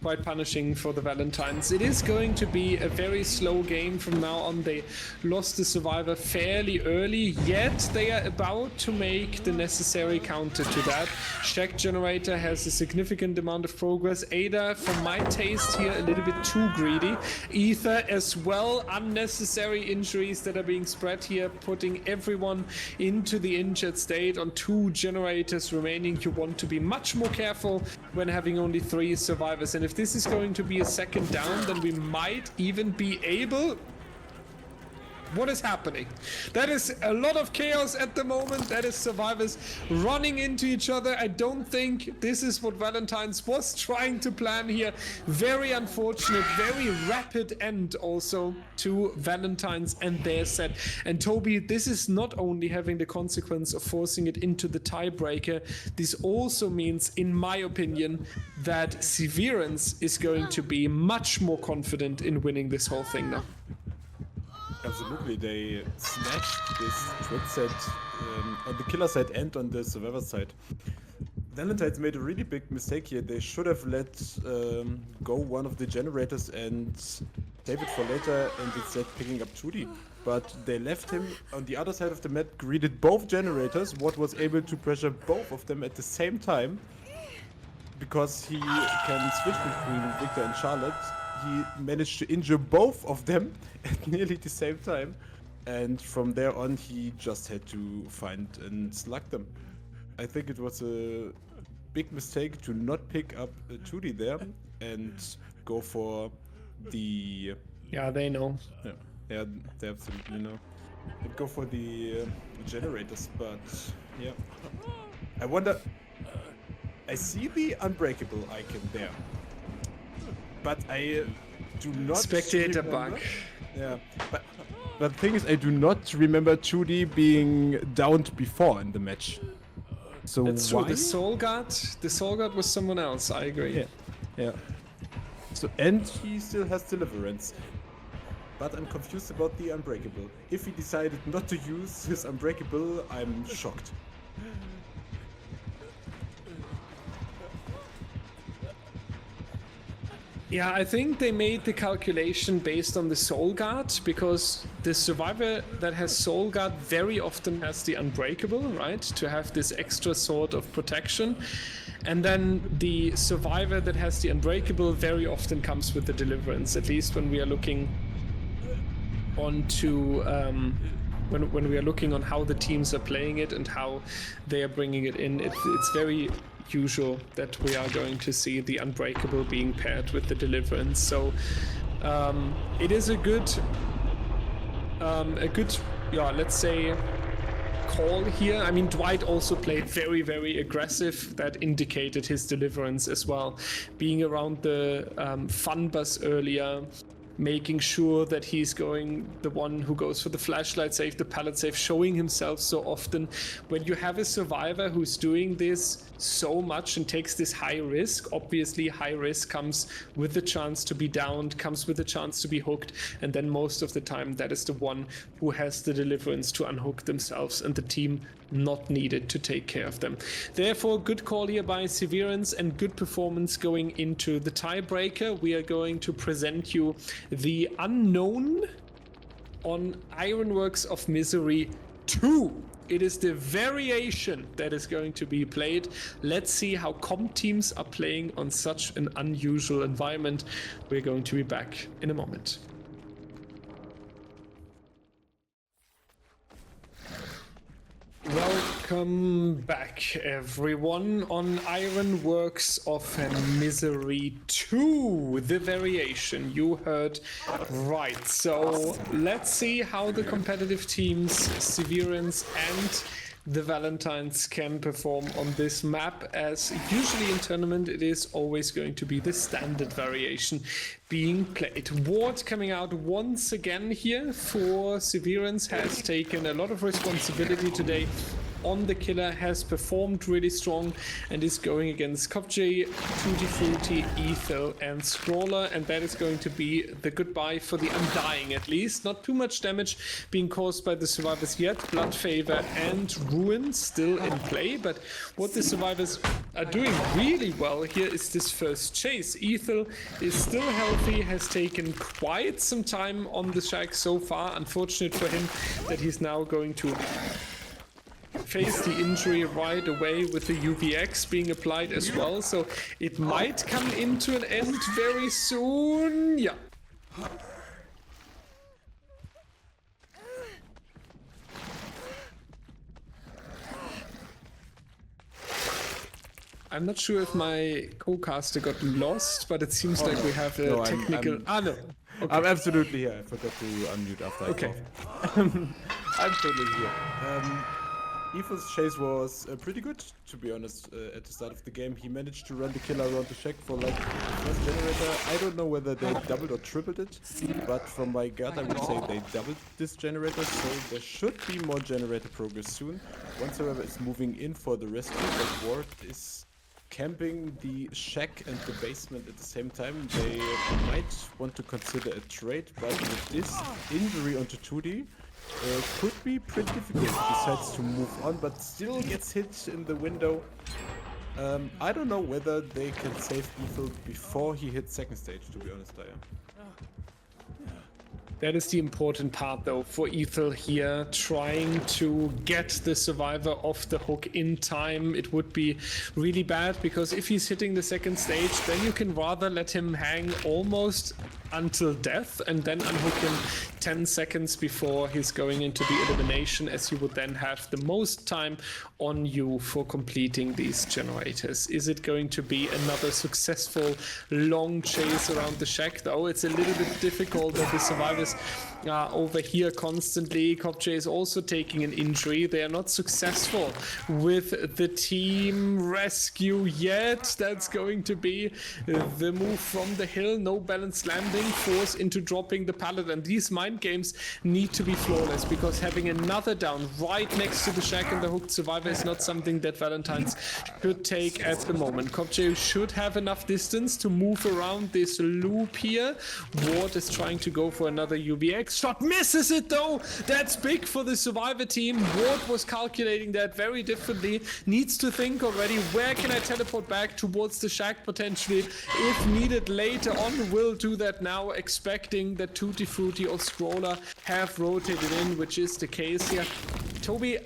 quite punishing for the Valentines. It is going to be a very slow game from now on. They lost the survivor fairly early, yet they are about to make the necessary counter to that. Shack generator has a significant amount of progress. Ada, for my taste here, a little bit too greedy. Ether as well, unnecessary injuries that are being spread here, putting everyone into the injured state on 2 generators remaining. You want to be much more careful when having only 3 survivors, and if this is going to be a second down, then we might even be able... What is happening? That is a lot of chaos at the moment. That is survivors running into each other. I don't think this is what Valentines was trying to plan here. Very unfortunate, very rapid end also to Valentines and their set. And Tobi, this is not only having the consequence of forcing it into the tiebreaker, this also means, in my opinion, that Severance is going to be much more confident in winning this whole thing now. Absolutely, they smashed this twin set on the killer side and on the survivor side. Valentines made a really big mistake here. They should have let go one of the generators and save it for later, and instead picking up Tobi. But they left him on the other side of the map, greeted both generators, what was able to pressure both of them at the same time. Because he can switch between Victor and Charlotte, he managed to injure both of them at nearly the same time. And from there on, he just had to find and slug them. I think it was a big mistake to not pick up Tobi there and go for the... Yeah, they know. Yeah, they absolutely know. And go for the generators, but yeah. I wonder... I see the unbreakable icon there, but I do not Spectator remember. bug. Yeah, but the thing is, I do not remember Tobi being downed before in the match. So That's why? true. The Soul Guard was someone else. I agree. Yeah. So and he still has Deliverance, but I'm confused about the unbreakable. If he decided not to use his unbreakable, I'm shocked. Yeah, I think they made the calculation based on the Soul Guard, because the survivor that has Soul Guard very often has the Unbreakable, right? To have this extra sort of protection. And then the survivor that has the Unbreakable very often comes with the Deliverance, at least when we are looking onto... when we are looking on how the teams are playing it and how they are bringing it in, it's very usual that we are going to see the Unbreakable being paired with the Deliverance. So it is a good, yeah, let's say, call here. I mean, Dwight also played very, very aggressive. That indicated his Deliverance as well. Being around the fun bus earlier, making sure that he's going the one who goes for the flashlight save, the pallet save, showing himself so often. When you have a survivor who's doing this so much and takes this high risk, obviously high risk comes with the chance to be downed, comes with the chance to be hooked, and then most of the time that is the one who has the Deliverance to unhook themselves and the team not needed to take care of them. Therefore, good call here by Severance and good performance going into the tiebreaker. We are going to present you the Unknown on Ironworks of Misery 2. It is the variation that is going to be played. Let's see how comp teams are playing on such an unusual environment. We're going to be back in a moment. Welcome back, everyone, on Ironworks of Misery 2, the variation. You heard right. So let's see how the competitive teams, Severance and the Valentines, can perform on this map, as usually in tournament it is always going to be the standard variation being played. Ward coming out once again here for Severance, has taken a lot of responsibility today on the killer, has performed really strong and is going against Kopje, Tutti Frutti, Ethel and Scrawler, and that is going to be the goodbye for the Undying at least. Not too much damage being caused by the survivors yet. Blood Favor and Ruin still in play, but what the survivors are doing really well here is this first chase. Ethel is still healthy, has taken quite some time on the shack so far. Unfortunate for him that he's now going to face the injury right away with the UVX being applied as well, so it might come into an end very soon. Yeah. I'm not sure if my co-caster got lost, but it seems like we have a technical... no. Okay. I'm absolutely here. I forgot to unmute after I Okay. I'm totally here. Ethel's chase was pretty good, to be honest, at the start of the game. He managed to run the killer around the shack for like the first generator. I don't know whether they doubled or tripled it, but from my gut I would say they doubled this generator, so there should be more generator progress soon. Once however is moving in for the rescue, but Ward is camping the shack and the basement at the same time. They might want to consider a trade, but with this injury onto Tobi, could be pretty difficult. He decides to move on, but still gets hit in the window. I don't know whether they can save Ethel before he hits second stage, to be honest, I am. That is the important part, though, for Ethel here, trying to get the survivor off the hook in time. It would be really bad, because if he's hitting the second stage, then you can rather let him hang almost until death and then unhook him 10 seconds before he's going into the elimination, as you would then have the most time on you for completing these generators. Is it going to be another successful long chase around the shack, though? It's a little bit difficult that the survivors are over here constantly. Kopje is also taking an injury. They are not successful with the team rescue yet. That's going to be the move from the hill. No balanced landing, force into dropping the pallet, and these mind games need to be flawless, because having another down right next to the shack and the hooked survivor is not something that Valentines could take at the moment. Kopje should have enough distance to move around this loop here. Ward is trying to go for another UVX shot, misses it though. That's big for the survivor team. Ward was calculating that very differently, needs to think already, where can I teleport back towards the shack potentially if needed later on. Will do that now, expecting that Tutti Frutti or Scroller have rotated in, which is the case here. Tobi,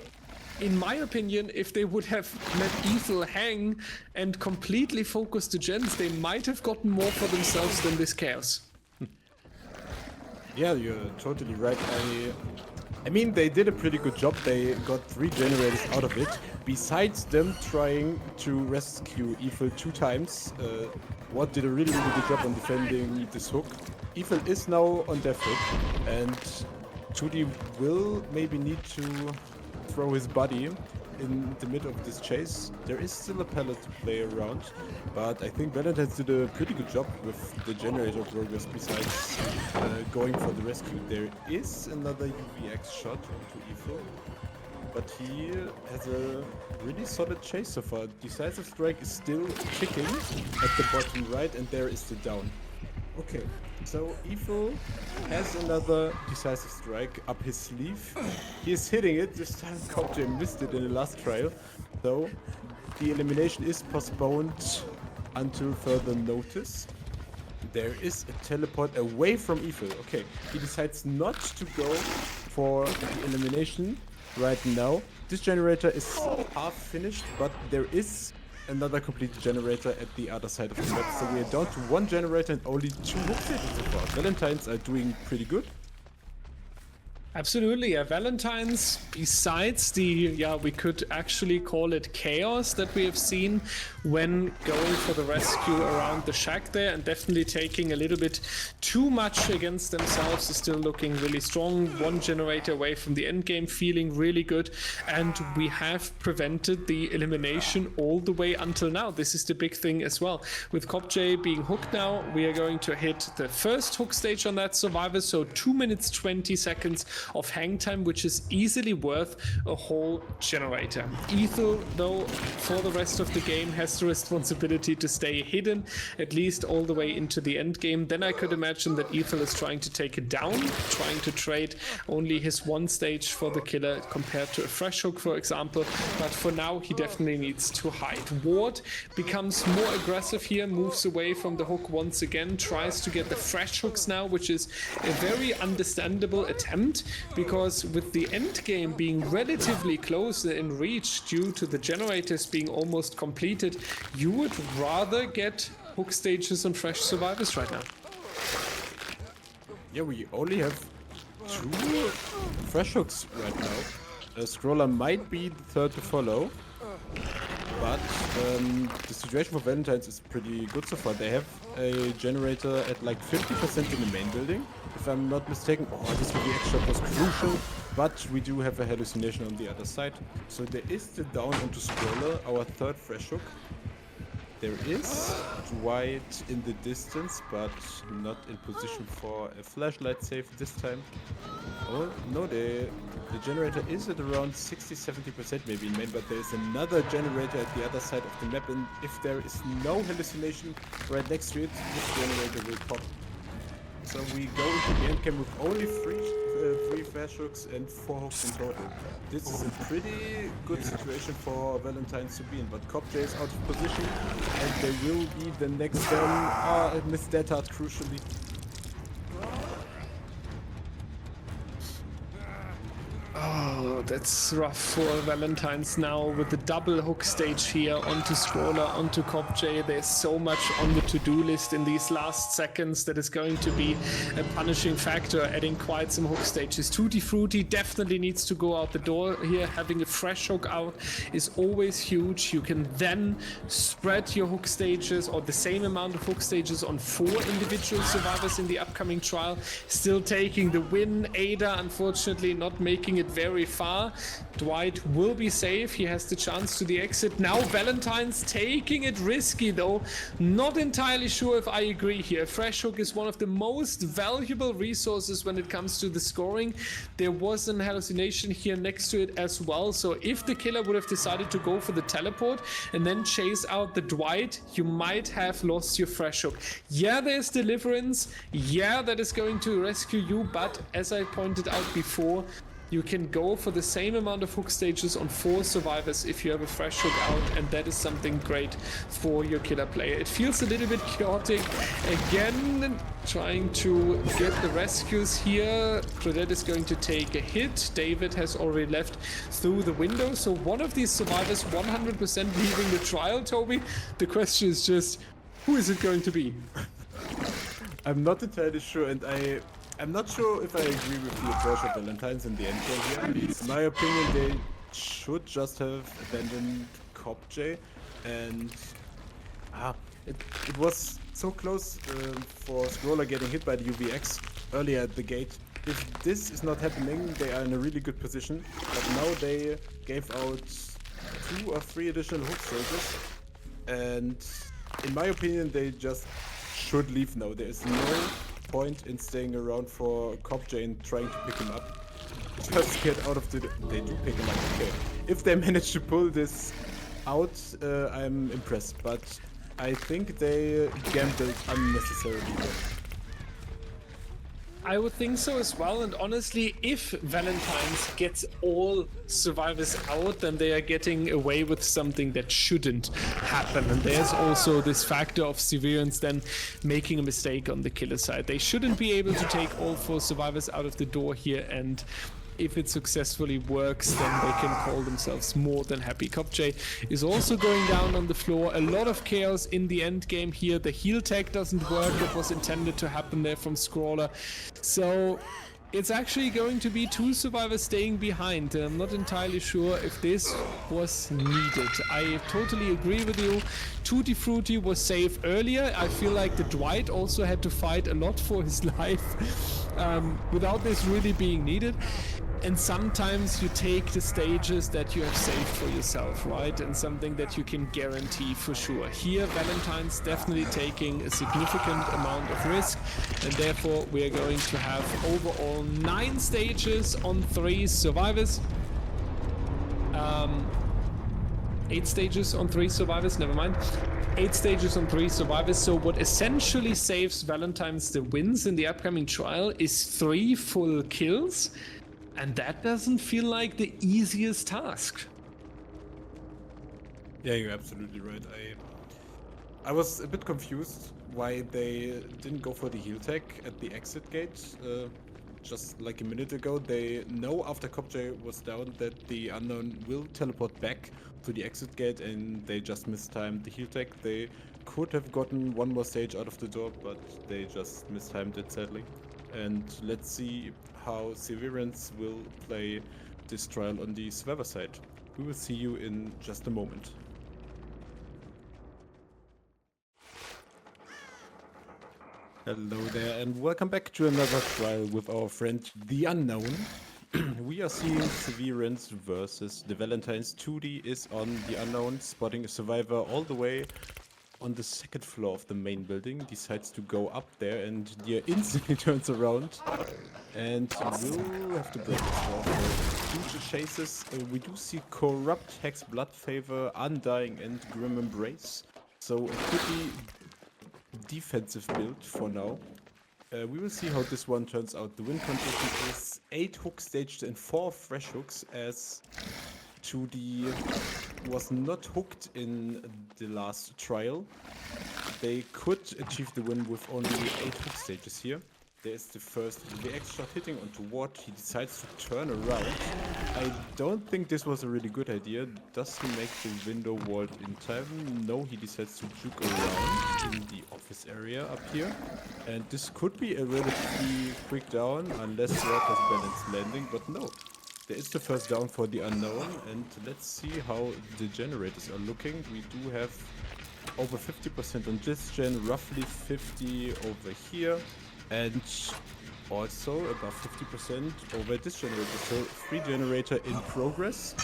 in my opinion, if they would have let Ethel hang and completely focus the gens, they might have gotten more for themselves than this chaos. Yeah, you're totally right. I mean, they did a pretty good job. They got 3 generators out of it. Besides them trying to rescue Ethel 2 times, Watt did a really good job on defending this hook. Ethel is now on death hook, and Tutti will maybe need to throw his body in the middle of this chase. There is still a pallet to play around, but I think Valentines did a pretty good job with the generator progress besides going for the rescue. There is another UVX shot onto Ethel, but he has a really solid chase so far. Decisive strike is still ticking at the bottom right, and there is the down. Okay, so Ethel has another decisive strike up his sleeve. He is hitting it. This time Kopje missed it in the last trial, so the elimination is postponed until further notice. There is a teleport away from Ethel. Okay, he decides not to go for the elimination right now. This generator is half finished, but there is another complete generator at the other side of the map, so we are down to 1 generator and only 2 hook stages so far. Valentines are doing pretty good. Absolutely, yeah. Valentines, besides the, we could actually call it chaos that we have seen when going for the rescue around the shack there, and definitely taking a little bit too much against themselves, is still looking really strong. 1 generator away from the end game, feeling really good, and we have prevented the elimination all the way until now. This is the big thing as well. With Kopje being hooked now, we are going to hit the first hook stage on that survivor, so 2 minutes 20 seconds of hang time, which is easily worth a whole generator. Ethel, though, for the rest of the game has the responsibility to stay hidden at least all the way into the end game. Then I could imagine that Ethel is trying to take it down, trying to trade only his 1 stage for the killer compared to a fresh hook, for example, but for now he definitely needs to hide. Ward becomes more aggressive here, moves away from the hook once again, tries to get the fresh hooks now, which is a very understandable attempt, because with the end game being relatively close in reach due to the generators being almost completed, you would rather get hook stages on fresh survivors right now. Yeah, we only have 2 fresh hooks right now. Scroller might be the third to follow, but the situation for Valentines is pretty good so far. They have a generator at like 50% in the main building, if I'm not mistaken. Oh, this UVX shot was crucial, but we do have a hallucination on the other side. So there is the down onto Scroller, our third fresh hook. There is Dwight in the distance, but not in position for a flashlight save this time. Oh, no, the generator is at around 60-70% maybe in main, but there is another generator at the other side of the map, and if there is no hallucination right next to it, this generator will pop. So we go into the end game with only three flash hooks and 4 hooks in total. This is a pretty good situation for Valentines to be in, but Copj is out of position, and they will be the next turn. Missed that hard crucially. Oh, that's rough for Valentines now with the double hook stage here onto Scroller, onto Copj. There's so much on the to-do list in these last seconds that is going to be a punishing factor, adding quite some hook stages. Tutti Frutti definitely needs to go out the door here. Having a fresh hook out is always huge. You can then spread your hook stages or the same amount of hook stages on 4 individual survivors in the upcoming trial. Still taking the win. Ada, unfortunately, not making it very far. Dwight will be safe. He has the chance to the exit. Now Valentine's taking it risky though. Not entirely sure if I agree here. Fresh hook is one of the most valuable resources when it comes to the scoring. There was an hallucination here next to it as well. So if the killer would have decided to go for the teleport and then chase out the Dwight, you might have lost your fresh hook. Yeah, there's deliverance. Yeah, that is going to rescue you. But as I pointed out before, you can go for the same amount of hook stages on 4 survivors if you have a fresh hook out, and that is something great for your killer player. It feels a little bit chaotic. Again, trying to get the rescues here. Claudette is going to take a hit. David has already left through the window. So one of these survivors 100% leaving the trial, Tobi. The question is just, who is it going to be? I'm not entirely sure, and I'm not sure if I agree with the approach of Valentines in the end game here. In my opinion, they should just have abandoned Copj, and it was so close for Scroller getting hit by the UVX earlier at the gate. If this is not happening, they are in a really good position, but now they gave out 2 or 3 additional hook stages, and in my opinion, they just should leave now. There is no point in staying around for Copj and trying to pick him up. Just get out of the... They do pick him up, okay. If they manage to pull this out, I'm impressed, but I think they gambled unnecessarily. I would think so as well, and honestly, if Valentines gets all survivors out, then they are getting away with something that shouldn't happen. And there's also this factor of Severance then making a mistake on the killer side. They shouldn't be able to take all 4 survivors out of the door here, and if it successfully works, then they can call themselves more than happy. Copj is also going down on the floor. A lot of chaos in the end game here. The heal tag doesn't work. That was intended to happen there from Scroller. So it's actually going to be 2 survivors staying behind. I'm not entirely sure if this was needed. I totally agree with you. Tutti Frutti was safe earlier. I feel like the Dwight also had to fight a lot for his life without this really being needed. And sometimes you take the stages that you have saved for yourself, right? And something that you can guarantee for sure. Here, Valentine's definitely taking a significant amount of risk, and therefore we are going to have overall 9 stages on 3 survivors. 8 stages on 3 survivors, never mind. 8 stages on 3 survivors. So what essentially saves Valentine's the wins in the upcoming trial is 3 full kills. And that doesn't feel like the easiest task. Yeah, you're absolutely right. I was a bit confused why they didn't go for the heal tag at the exit gate. Just like a minute ago, they know after Copj was down that the Unknown will teleport back to the exit gate, and they just mistimed the heal tag. They could have gotten 1 more stage out of the door, but they just mistimed it, sadly. And let's see how Severance will play this trial on the survivor side. We will see you in just a moment. Hello there, and welcome back to another trial with our friend The Unknown. We are seeing Severance versus the Valentines. Tutti is on The Unknown, spotting a survivor all the way on the second floor of the main building, decides to go up there, and Deer instantly turns around. And we'll have to break this wall for huge chases. We do see Corrupt, Hex, Blood Favor, Undying, and Grim Embrace. So a pretty defensive build for now. We will see how this one turns out. The win condition is 8 hooks staged and 4 fresh hooks, as 2D was not hooked in the last trial. They could achieve the win with only 8 hook stages here. There's the first VX shot hitting onto Ward. He decides to turn around. I don't think this was a really good idea. Does he make the window walled in time? No, he decides to juke around in the office area up here. And this could be a relatively quick down, unless Ward has balanced landing, but no. There is the first down for the Unknown, and let's see how the generators are looking. We do have over 50% on this gen, roughly 50 over here. And also above 50% over this generator, so 3 generator in progress.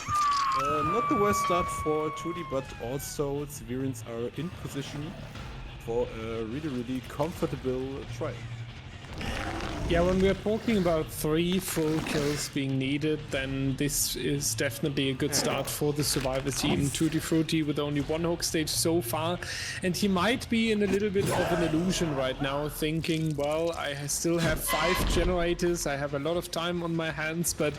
Not the worst start for 2D, but also Severance are in position for a really comfortable trial. Yeah, when we are talking about 3 full kills being needed, then this is definitely a good start for the Survivor team. Tutti Frutti with only 1 hook stage so far, and he might be in a little bit of an illusion right now, thinking, well, I still have 5 generators, I have a lot of time on my hands, but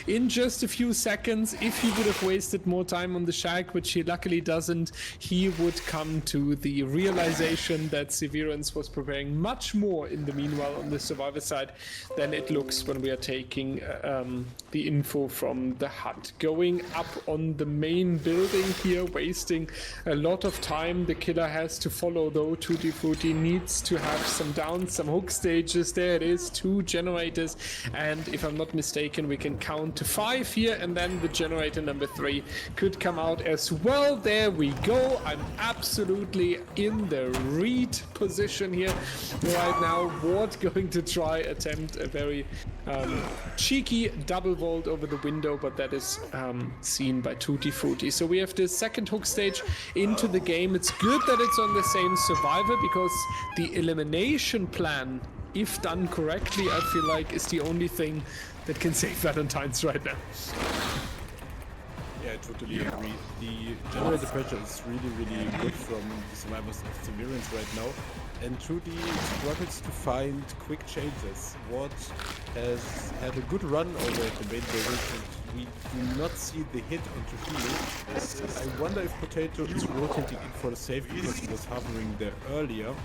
in just a few seconds, if he would have wasted more time on the shack, which he luckily doesn't, he would come to the realization that Severance was preparing much more in the meanwhile on the Survivor side than it looks when we are taking the info from the HUD. Going up on the main building here, wasting a lot of time. The killer has to follow though. Tutti Frutti needs to have some downs, some hook stages. There it is, 2 generators, and if I'm not mistaken, we can count to 5 here, and then the generator number 3 could come out as well. There we go. I'm absolutely in the read position here right now. Ward going to try attempt a very cheeky double vault over the window, but that is seen by Tutti Frutti. So we have the second hook stage into the game. It's good that it's on the same survivor, because the elimination plan, if done correctly, I feel like is the only thing that can save Valentines right now. Yeah, I totally agree. The generator pressure is really good from the survivors of Severance right now. And 2D struggles to find quick changes. Ward has had a good run over at the main building, and we do not see the hit onto Hilo. I wonder if Potato is rotating in for the save, because he was hovering there earlier.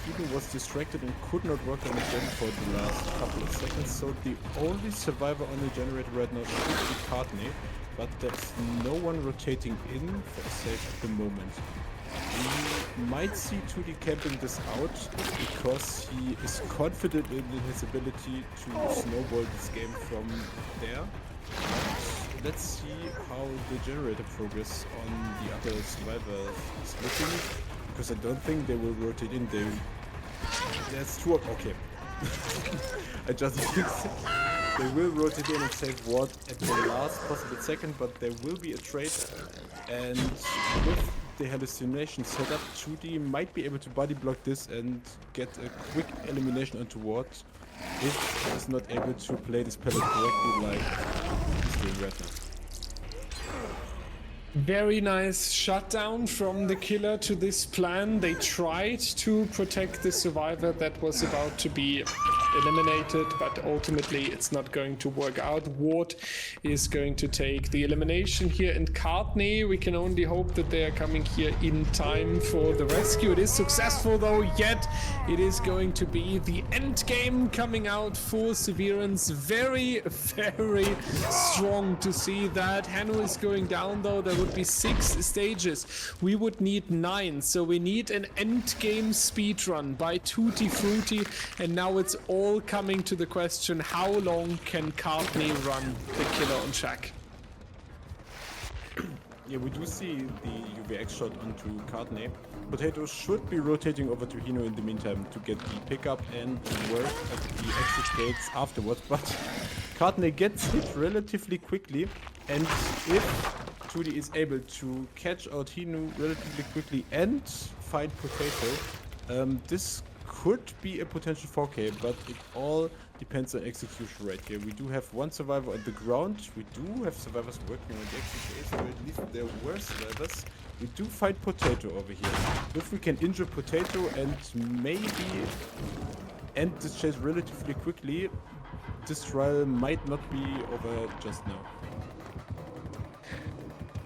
Hilo was distracted and could not work on the gen for the last couple of seconds, so the only survivor on the generator right now should be Courtney, but there's no one rotating in for a save at the moment. We might see 2D camping this out, because he is confident in his ability to snowball this game from there. But let's see how the generator progress on the other survivor is looking, because I don't think they will rotate in. There's 2 of... okay. I just fixed it. They will rotate in and save Ward at the last possible second, but there will be a trade, and with the hallucination setup, 2D might be able to body block this and get a quick elimination onto Ward if he is not able to play this pellet correctly like he's doing right now. Very nice shutdown from the killer to this plan. They tried to protect the survivor that was about to be eliminated, but ultimately it's not going to work out. Ward is going to take the elimination here, and Courtney, we can only hope that they are coming here in time for the rescue. It is successful though, yet it is going to be the end game coming out for Severance. Very strong to see that. Hanu is going down though. There would be 6 stages. We would need 9, so we need an end game speed run by Tutti Frutti, and now it's all coming to the question, how long can Courtney run the killer on Shack? Yeah, we do see the UVX shot onto Courtney. Potato should be rotating over to Hino in the meantime to get the pickup and work at the exit gates afterwards, but Courtney gets hit relatively quickly, and if 2D is able to catch out Hino relatively quickly and find Potato. This could be a potential 4K, but it all depends on execution right here. We do have one survivor on the ground. We do have survivors working on the execution, or at least there were survivors. We do find Potato over here. If we can injure Potato and maybe end this chase relatively quickly, this trial might not be over just now.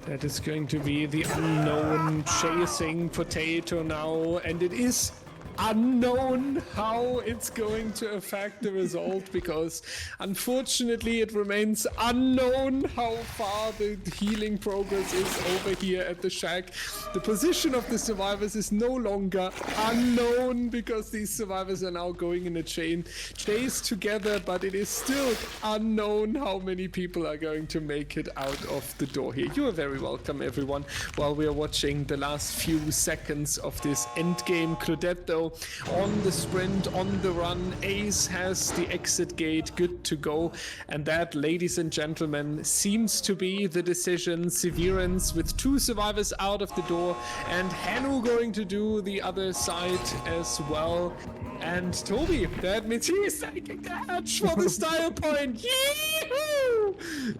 That is going to be the Unknown chasing Potato now, and it is unknown how it's going to affect the result, because unfortunately it remains unknown how far the healing progress is over here at the shack. The position of the survivors is no longer unknown, because these survivors are now going in a chase together, but it is still unknown how many people are going to make it out of the door here. You are very welcome, everyone, while we are watching the last few seconds of this endgame. Claudette, though, on the sprint, on the run. Ace has the exit gate good to go, and that, ladies and gentlemen, seems to be the decision. Severance with 2 survivors out of the door, and Hanu going to do the other side as well. And Tobi, that means he is taking the hatch for the style point. Yee-hoo!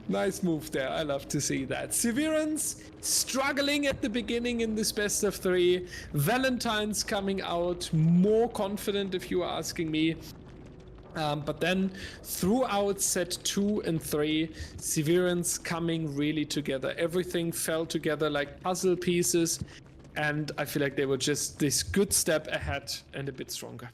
Nice move there. I love to see that. Severance struggling at the beginning in this best of 3. Valentines coming out more confident, if you are asking me. But then throughout set 2 and 3, Severance coming really together. Everything fell together like puzzle pieces, and I feel like they were just this good step ahead and a bit stronger.